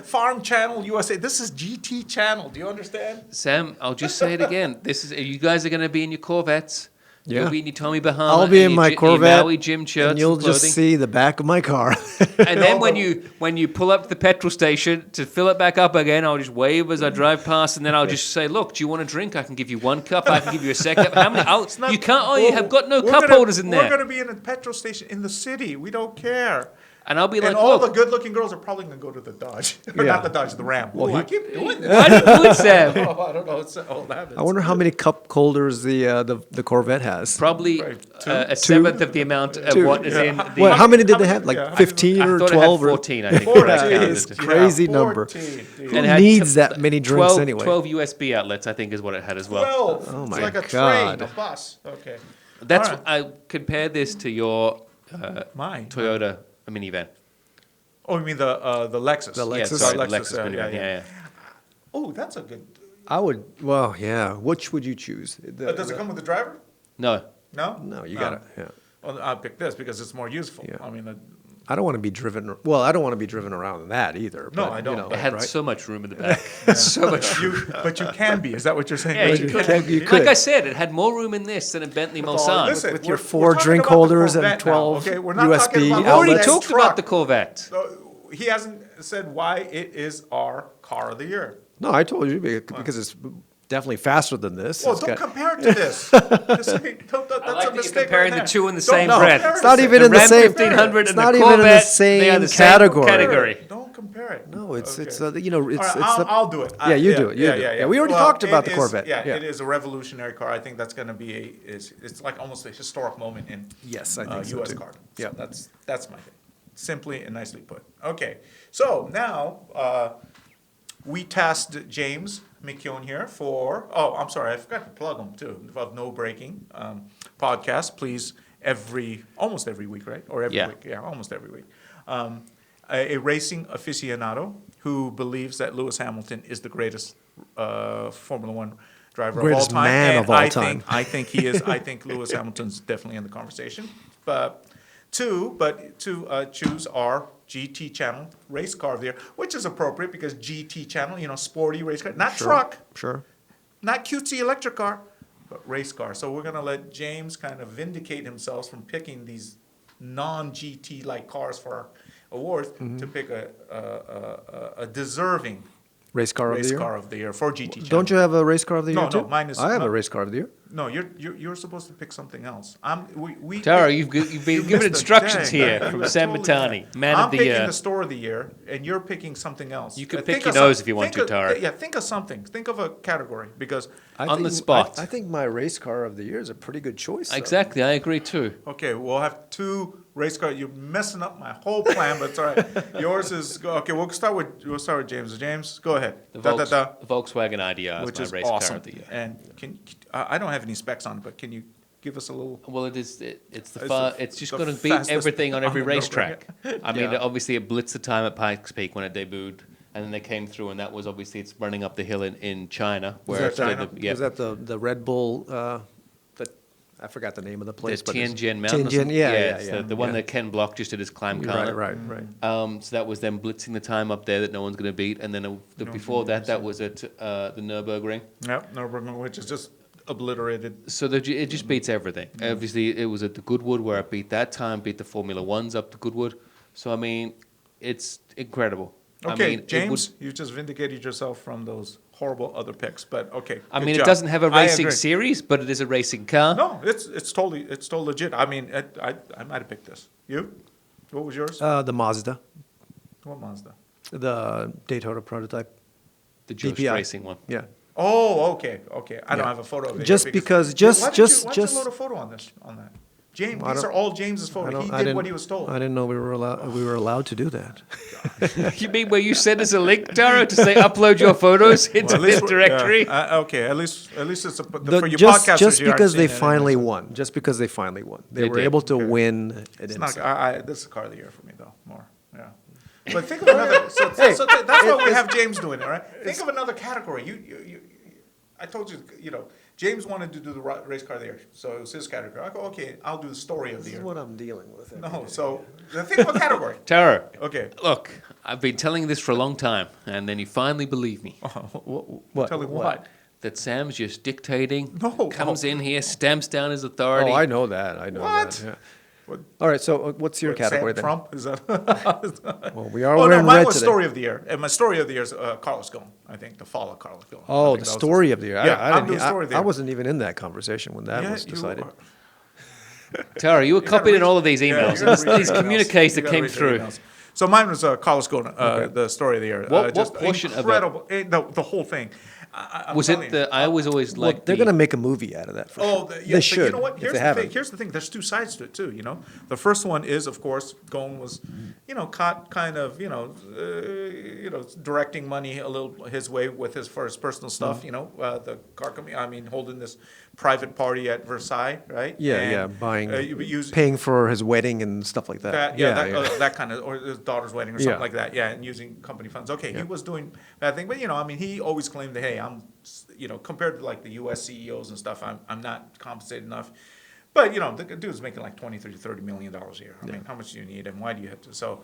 Farm Channel USA. This is GT channel. Do you understand? Sam, I'll just say it again. You guys are going to be in your Corvettes. Yeah. You'll be in your Tommy Bahama. I'll be and in my your Corvette, Maui gym shirts and you'll and just clothing. see the back of my car. And then when you pull up to the petrol station to fill it back up again, I'll just wave as I drive past, and then I'll just say, "Look, do you want a drink? I can give you 1 cup. I can give you a second. How many? You can't. Oh, you have got no We're cup gonna- holders in We're there." going to be in a petrol station in the city. We don't care. And I'll be like, And all the "Look, good-looking girls are probably going to go to the Dodge. Or Yeah. not the Dodge, the Ram. Well, I keep doing this. why do you do it, Sam?" Oh, I don't know. It's old habits. I wonder how many cup holders the Corvette has. Probably Right. a seventh of the amount of Two. what is in the. Well, how many did how they many- have? Like yeah, how many- 15 I or thought 12? it had 14. I think. 14. when I counted. Jeez. Crazy number. 14, dude. And it Who had needs that many drinks 12, anyway? 12 USB outlets, I think, is what it had as well. 12. Oh It's my like a God. train, a bus. Okay. That's All right. I compared this to your Mine. Toyota minivan. Oh, you mean the Lexus? The Yeah, Lexus. sorry, the Lexus, Lexus minivan. Yeah. Oh, that's a good. Well, yeah. Which would you choose? Does it come with the driver? No, No. No, you got it. Yeah. Well, I'll pick this because it's more useful. Yeah. I mean, I don't want to be driven. Well, I don't want to be driven around in that either. No, but, I don't, You know, but it had right? so much room in the back. So much room. but you can be. Is that what you're saying? Yeah, But you could. You Like could. I said, it had more room in this than a Bentley Mulsanne. listen, With your we're 4 talking drink about the holders and Corvette now, 12 okay? We're not USB talking about We've already outlets. talked truck. about the Corvette. He hasn't said why it is our car of the year. No, I told you because it's definitely faster than this. Well, It's don't got- compare it to this. Just say, that's I a like that you're mistake comparing right the there. two in the Don't same compare breath. it. It's not even in the Ram same. 1500 It's and the not even in the Corvette, same they are the same category. category. Don't compare it. No, it's Okay. it's All you know it's right, it's the, I'll do it. Yeah, you do it. You do it. Yeah, we already talked about the it is- Corvette. Yeah, Yeah. it is a revolutionary car. I think that's going to be it's like almost a historic moment in Yes, I think so U.S. too. car. Yeah. So that's my thing. Simply and nicely put. Okay, so now we tasked James McKeown here for. Oh, I'm sorry, I forgot to plug him too. Of No Braking podcast. Please, almost every week, right? Or every Yeah. week? Yeah, almost every week. A racing aficionado who believes that Lewis Hamilton is the greatest Formula One driver Greatest of all time. man And of all I time. think he is. I think Lewis Hamilton's definitely in the conversation. But to choose our GT Channel Race Car of the Year, which is appropriate because GT Channel, sporty race car, not Sure. truck, Sure. not cutesy electric car, but race car. So we're gonna let James kind of vindicate himself from picking these non-GT like cars for our awards to pick a deserving Race car of the race year. car of the year for GT Channel. Don't you have a race car of the year No, too? no, mine is I have not. a race car of the year. No, you're supposed to pick something else. We Tara, you've been you given missed instructions the here day. from You Sam totally Matani, did. man I'm of the picking year. the store of the year, and you're picking something else. You can Think pick your of some- nose if you want think to, of- Tara. Yeah, think of something. Think of a category because. On the spot. I think my race car of the year is a pretty good choice. though. Exactly, I agree too. Okay, we'll have two race cars. You're messing up my whole plan, but it's all right. Yours is okay. We'll start with James. James, go ahead. The Da, da, da. Volkswagen IDR Which is is my race awesome. car of the year. And I don't have any specs on it, but can you give us a little? Well, it's the It's it's just the going to beat fastest everything on every on the racetrack. I mean, Yeah. obviously it blitzed the time at Pikes Peak when it debuted, and then they came through, and that was obviously it's running up the hill in China, where Was that, actually China? yeah, Was that the Red Bull? I forgot the name of the the place. but it's- Tianjin Mountain. or Tianjin, something? yeah, it's yeah. the one yeah. that Ken Block just did his climb car. Right, right. So that was them blitzing the time up there that no one's going to beat, and then before that was at the Nürburgring. Yep, Nürburgring, which is just obliterated. So it just beats everything. Obviously, it was at the Goodwood where it beat that time, beat the Formula Ones up to Goodwood. So I mean, it's incredible. Okay, I mean, James, you just vindicated yourself from those horrible other picks, but okay. I good mean, job. it doesn't have a I racing agree. series, but it is a racing car. No, it's totally legit. I mean, I might have picked this. You? What was yours? The Mazda, What Mazda? the Daytona prototype. The Just DPI. Racing one. Yeah. Oh, okay. I don't Yeah. have a photo of it. Just here because- why just- did just- you, why'd just- you load a photo on that? James, I these don't- are all James's photos. He did what he was told. I didn't know we were allowed to do that. You mean where you send us a link, Tara, to say upload your photos into Well, at least this we're- directory? yeah, okay, at least it's for your just podcasters. you aren't because they seeing it finally anyway, so won. Just because they finally won. They They were did. able to Okay. win an It's not, instant. this is car of the year for me though. More, yeah. But think of another. So that's why we have James doing it, right? Think of another category. You I told you, James wanted to do the race car of the year, so it was his category. I go, okay, I'll do the story of the This is year. what I'm dealing with. every No, day. so think of a category. Tara, Okay. look, I've been telling you this for a long time, and then you finally believe me. What? Tell him What? what? That Sam's just dictating, No. comes in here, stamps down his authority. Oh, I know that. I know What? that. Yeah. What? All right. So, what's your category then? Trump? Is that? Well, we are Oh no, wearing mine red was today. story of the year, and my story of the year is Carlos Ghosn. I think the fall of Carlos Ghosn. I Oh, think the that was story of the year. Yeah, I I'm didn't- doing story of the I year. wasn't even in that conversation when that Yeah, was you decided. are. Tara, you were gotta copied in read- all of these yeah, emails. you gotta read these your emails. communiques You that gotta came read your through. emails. So mine was Carlos Ghosn, the story of the year. What Just portion of it? incredible, the whole thing. I'm Was telling it you. the? I was always Well, like they're going to make a movie out of that. For Oh, sure. yeah, They but should. you know what? if Here's they the haven't. thing. Here's the thing. There's two sides to it too. The first one is, of course, Ghosn was, caught kind of, directing money a little his way with his personal stuff. The car company. I mean, holding this private party at Versailles, right? Yeah, And, yeah, buying, use paying for his wedding and stuff like that. that kind of, or his daughter's wedding or something Yeah. like that. Yeah, and using company funds. Okay, he was doing that thing, but he always claimed that, hey, I'm, compared to like the U.S. CEOs and stuff, I'm not compensated enough. But the dude's making like $30 million a year. I mean, how much do you need, and why do you have to? So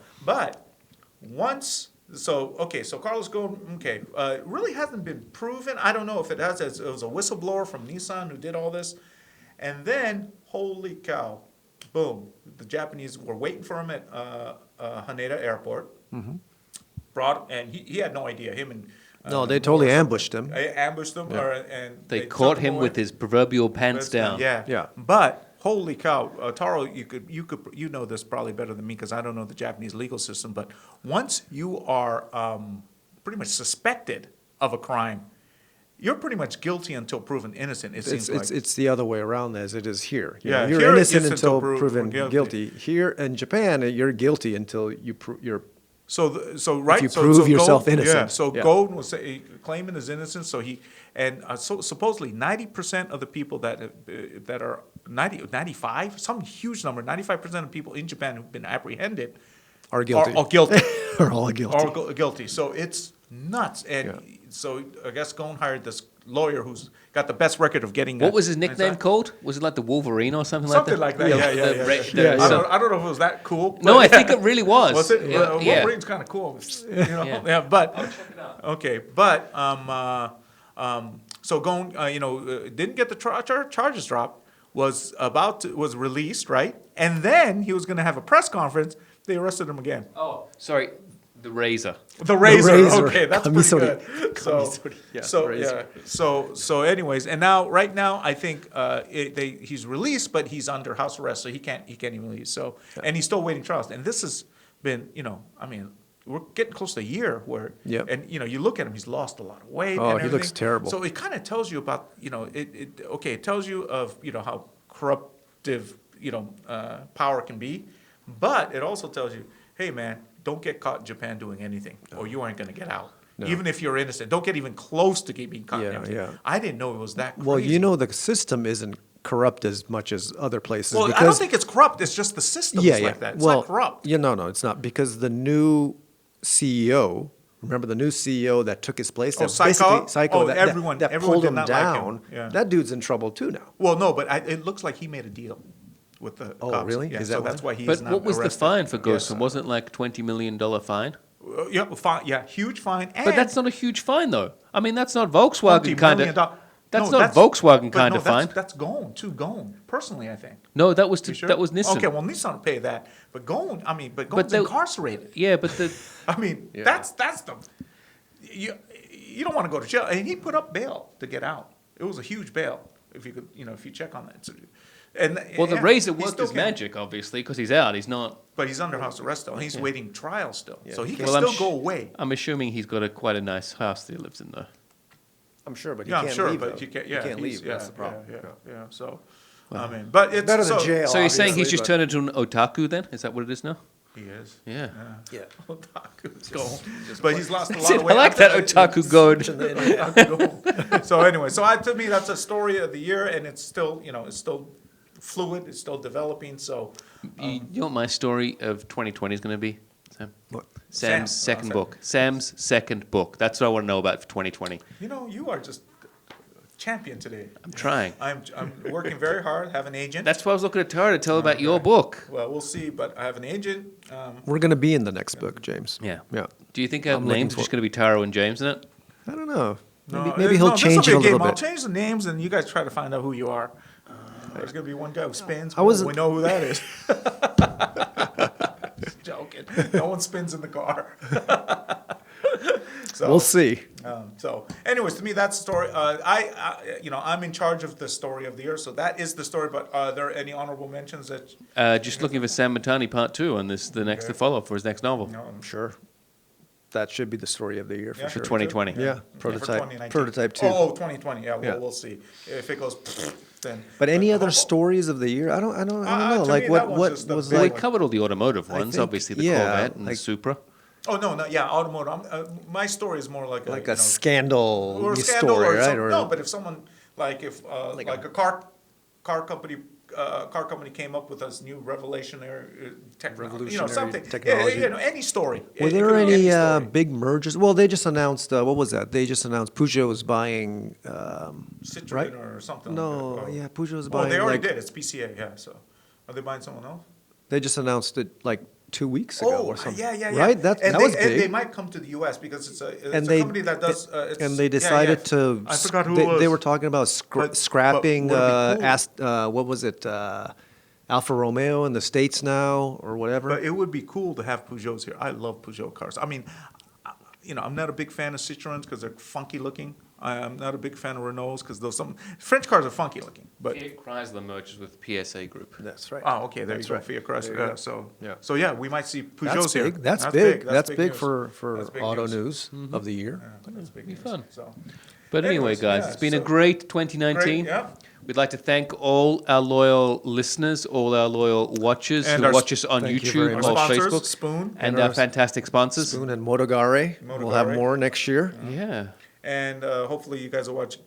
Carlos Ghosn, really hasn't been proven. I don't know if it has. It was a whistleblower from Nissan who did all this, and then holy cow, boom! The Japanese were waiting for him at Haneda Airport. And he had no idea. Him and No, they totally ambushed him. ambushed him, and They jumped caught him away. with his proverbial pants down. Yeah, Yeah. But holy cow, Taro, you know this probably better than me because I don't know the Japanese legal system. But once you are pretty much suspected of a crime, you're pretty much guilty until proven innocent. It seems like. It's the other way around as it is here. Yeah, You're here innocent it's until until proven proven guilty. guilty. Here in Japan, you're guilty until you're. Right. you so prove yourself Ghosn- innocent. Yeah. So Yeah. Ghosn was claiming his innocence. So supposedly 90% of the people that are 95, some huge number, 95% of people in Japan who've been apprehended Are guilty. Are guilty. Are all guilty. Guilty. So it's nuts. And so I guess Ghosn hired this lawyer who's got the best record of getting. What was his nickname inside. called? Was it like the Wolverine or something Something like like that? that. Yeah, The red- Yeah, the- I don't know if it was that cool. No, but- I think it really was. Was it? Yeah. Wolverine's kind of cool. You know? Yeah. Yeah, but okay, but so going, didn't get the charges dropped. Was released, right? And then he was going to have a press conference. They arrested him again. Oh, sorry, the Razor. The razor. razor. Okay, that's pretty Kamisori. good. So, Kamisori. Yeah, so razor. yeah. So anyways, and right now, I think he's released, but he's under house arrest, so he can't even leave. So, and he's still waiting trials. And this has been, we're getting close to a year where, Yep. and you look at him, he's lost a lot of weight. Oh, and he looks everything. terrible. So it kind of tells you about, it tells you of, how corruptive, power can be, but it also tells you, hey man, don't get caught in Japan doing anything, or you aren't going to get out. No. Even if you're innocent, don't get even close to being caught. in Yeah, anything. yeah. I didn't know it was that crazy. Well, the system isn't corrupt as much as other places. Well, because, I don't think it's corrupt. It's just the system is like that. It's well, not corrupt. Yeah, no, it's not, because the new CEO. Remember the new CEO that took his place? Oh, That basically- Psycho? Oh, that everyone did pulled him not like him. down. Yeah. That dude's in trouble too now. Well, no, but it looks like he made a deal with the Oh, cops. really? Yeah, Is so that that's why? why he's But not what was arrested. the fine for Yes. Ghostam? Wasn't it like $20 million fine? Yeah, fine. Yeah, huge fine. And But that's not a huge fine, though. I mean, that's not Volkswagen $20 kind million of. That's No, not Volkswagen but kind no, of fine. That's Gone. Personally, I think. No, that was You sure? that was Nissan. Okay, well, Nissan will pay that, but Gone's they- incarcerated. Yeah, but the I mean, that's the you don't want to go to jail, and he put up bail to get out. It was a huge bail if you could, if you check on that. So, well, the yeah, Razor he worked still his can- magic, obviously, because he's out. He's not. but he's under house arrest still, and he's waiting trial still, so he can Well, still I'm go away. I'm assuming he's got quite a nice house that he lives in, though. I'm sure, but Yeah, I'm sure, leave, but though. you can't. You Yeah, can't he's- leave. That's the problem. Yeah. So, I mean, but it's Better than so, jail. So you're saying he's obviously, just but- turned into an otaku then? Is that what it is now? He is. Yeah. Yeah. Otaku's gone. But he's lost a I lot of I weight. like that otaku goad. So anyway, to me, that's a story of the year, and it's still, it's still fluid, it's still developing. So You know what my story of 2020 is going to be, Sam? What? Sam's Sam. second Sam. book. Sam's second book. That's what I want to know about for 2020. you are just champion today. I'm trying. I'm working very hard. Have an agent. That's why I was looking at Tara to tell about your book. Well, we'll see, but I have an agent. We're going to be in the next book, James. Yeah. Yeah. Do you think our I'm looking names are for- just going to be Taro and James in it? I don't know. Maybe, No, maybe he'll no, change it this'll a be little game. I'll bit. change the names, and you guys try to find out who you are. There's gonna be one guy who spins. I wasn't- We know who that is. Just joking. No one spins in the car. So, We'll see. anyways, to me, that's the story. I'm in charge of the story of the year, so that is the story. But are there any honorable mentions that? Just looking for Sam Matani Part 2 on this, the next to follow for his next novel. No, Sure. That should be the story of the year for Yeah. sure. 2020. Yeah, for prototype. 2019. Prototype 2. Oh, 2020. Yeah, Yeah. we'll see. If it goes, then. But any other how- stories of the year? I don't know. to Like me, what that one's just the was big Well, we like? one. covered all the automotive I ones, think- obviously the yeah, Corvette and like- the Supra. Oh no, yeah, automotive. My story is more like Like a scandal or a scandal story, or right? some- Or no, but if someone like Like a car company came up with this new revolutionary technology, Revolutionary something, technology. any story. were It there could be any story. big mergers? Well, they just announced. What was that? They just announced Peugeot was buying. Citroen right? or something? No, like that. yeah, Peugeot was Oh, buying. they already like, did. It's PCA, yeah. So, are they buying someone else? They just announced it like 2 weeks ago or something. yeah. Right? That was And they big. might come to the U.S. because it's And a they company that does. and they decided to. I forgot who they, it was. They were talking about But scrapping. would it be cool? What was it? Alfa Romeo in the States now, or whatever. But it would be cool to have Peugeots here. I love Peugeot cars. I mean, I'm not a big fan of Citroens because they're funky looking. I'm not a big fan of Renaults because some French cars are funky looking. But Fiat Chrysler merges with PSA Group. That's right. oh, okay, there That's you go, right. Fiat Chrysler. There you Yeah, go. so yeah, we might see Peugeots That's here. big. That's big. That's big news. for That's big auto news. news of the year. Yeah, that's big Be news. fun. So, But anyway, Anyways, guys, yeah, it's been a so- great 2019. great, yeah. We'd like to thank all our loyal listeners, all our loyal watchers And who our watch us on thank you YouTube very Our much. or sponsors, Facebook, Spoon, and And our our fantastic sponsors. Spoon and Motogare. We'll have Motogare. more next year. Yeah. and hopefully you guys will watch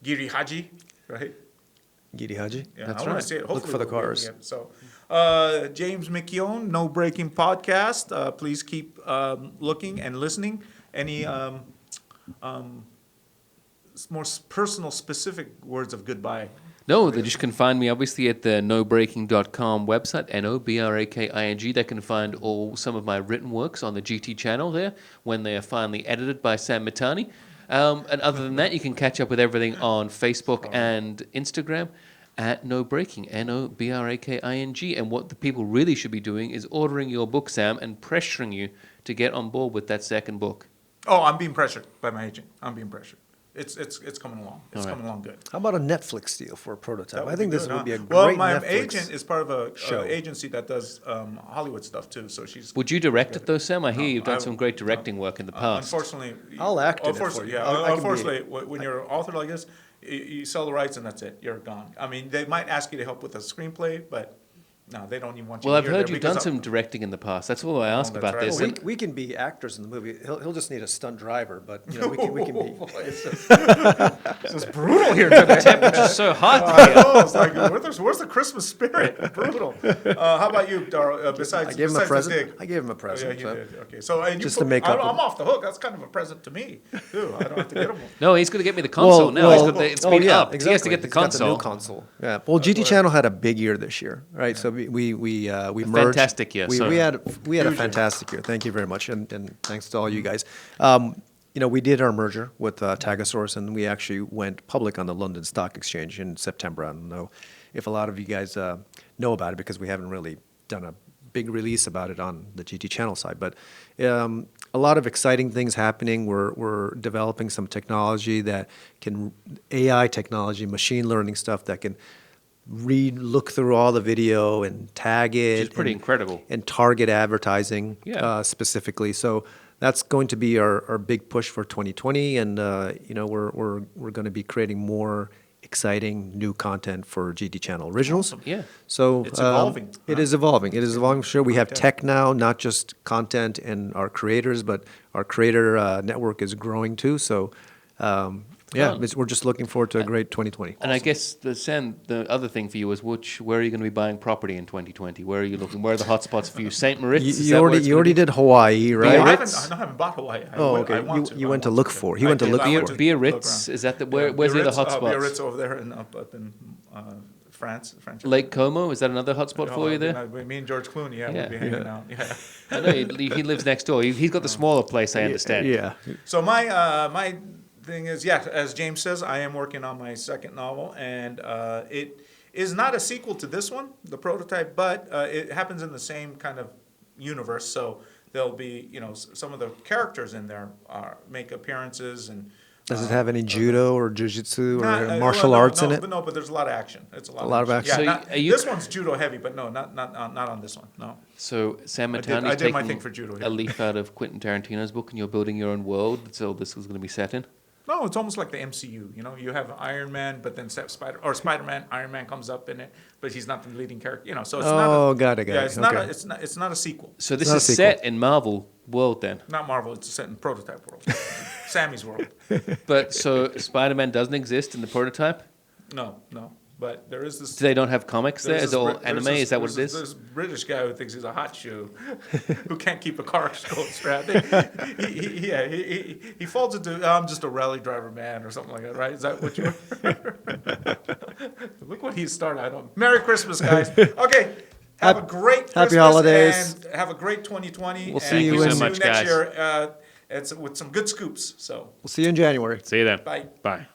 Giri Haji, right? Giri Haji. Yeah, That's I want right. to see it. Look Hopefully for the we'll be cars. able to get it. So, James McKeown, No Breaking Podcast. Please keep looking and listening. Any more personal, specific words of goodbye. No, they just can find me obviously at the nobraking.com website, NOBRAKING. They can find some of my written works on the GT channel there when they are finally edited by Sam Mitani. And other than that, you can catch up with everything on Facebook and Instagram at No Braking, NOBRAKING. And what the people really should be doing is ordering your book, Sam, and pressuring you to get on board with that second book. Oh, I'm being pressured by my agent. I'm being pressured. It's coming along. It's All right. coming along good. How about a Netflix deal for a prototype? That I think be this good, would be a huh? great Well, my Netflix agent is part of a show. agency that does Hollywood stuff too. So she's. Would you direct it though, Sam? I hear you've done I- some great directing work in the past. Unfortunately, I'll act in it for unfortunately, you. yeah. I can be- Unfortunately, when you're an author like this, you sell the rights and that's it. You're gone. I mean, they might ask you to help with a screenplay, but no, they don't even want you. Well, to I've hear heard there you've done because some directing in the past. That's all I ask that's about right. this. Well, And- we can be actors in the movie. He'll just need a stunt driver, but you know we can be. It's just brutal here today. Temperature's so hot I here. know. It's like, where's the Christmas spirit? Brutal. How about you, Darryl? Besides, I gave him a besides present. the dig? I gave him a Oh, yeah, present. you so. did. Okay, so and you Just to make up I'm for- off the hook. That's kind of a present to me too. I don't have to get him one. No, he's going to get me the console now. It's been up. He has to get the He's got console. new console. Yeah. Well, GT Channel had a big year this year, right? So we merged. fantastic year, We so- had a fantastic year. Thank you very much, and thanks to all you guys. You know, we did our merger with Tagasaurus, and we actually went public on the London Stock Exchange in September. I don't know if a lot of you guys know about it because we haven't really done a big release about it on the GT Channel side. But a lot of exciting things happening. We're developing some technology that can, AI technology, machine learning stuff that can look through all the video and tag it. Which is pretty incredible. And target advertising Yeah. specifically. So that's going to be our big push for 2020. And, you know, we're going to be creating more exciting new content for GT Channel Originals. Awesome. Yeah. So It's evolving, It huh? is evolving. It is evolving. Sure, we have Okay. tech now, not just content and our creators, but our creator network is growing too. So, yeah, Fun. we're just looking forward to a great 2020. And I guess the other thing for you is where are you going to be buying property in 2020? Where are you looking? Where are the hotspots for you? St. Moritz? Is that where it's You gonna already be? did Hawaii, I right? Biarritz? haven't bought Hawaii. Oh, okay. You went to look for. He went to look for. Biarritz, is that where's the other hotspots? Biarritz over there and up in France. Lake Como, is that another hotspot for you there? Me and George Clooney, Yeah. we'll be hanging out. Yeah. I know he lives next door. He's got the smaller place, I understand. Yeah. So my thing is, yeah, as James says, I am working on my second novel, and it is not a sequel to this one, the prototype, but it happens in the same kind of universe. So there'll be, you know, some of the characters in there make appearances and. Does it have any judo or jujitsu or Nah, martial well, arts in it? No, but there's a lot of action. It's a lot, A lot of action. So Yeah, are you- this one's judo heavy, but no, not on this one. No. So Sam I did Matani's my taking thing for judo, yeah. a leaf out of Quentin Tarantino's book, and you're building your own world. So this was going to be set in. No, it's almost like the MCU. You know, you have Iron Man, but then Spider-Man, Iron Man comes up in it, but he's not the leading character. You know, so it's not. Oh, got it. Yeah, it's not. Okay. It's not a sequel. So this not a is sequel. set in Marvel world then. Not Marvel. It's set in prototype world, Sammy's world. But so Spider-Man doesn't exist in the prototype. No, but there is this. So they don't have comics there. there's Is it all this Brit- anime? there's Is that what this- it there's is? This British guy who thinks he's a hot shoe, who can't keep a car going straight. He falls into I'm just a rally driver man or something like that, right? Is that what you? Look what he started. I don't. Merry Christmas, guys. Okay. Have a great Christmas Happy holidays. and have a great 2020. We'll see and you we'll in- see so much, next guys. year. It's with some good scoops. So We'll see you in January. See you then. bye. Bye.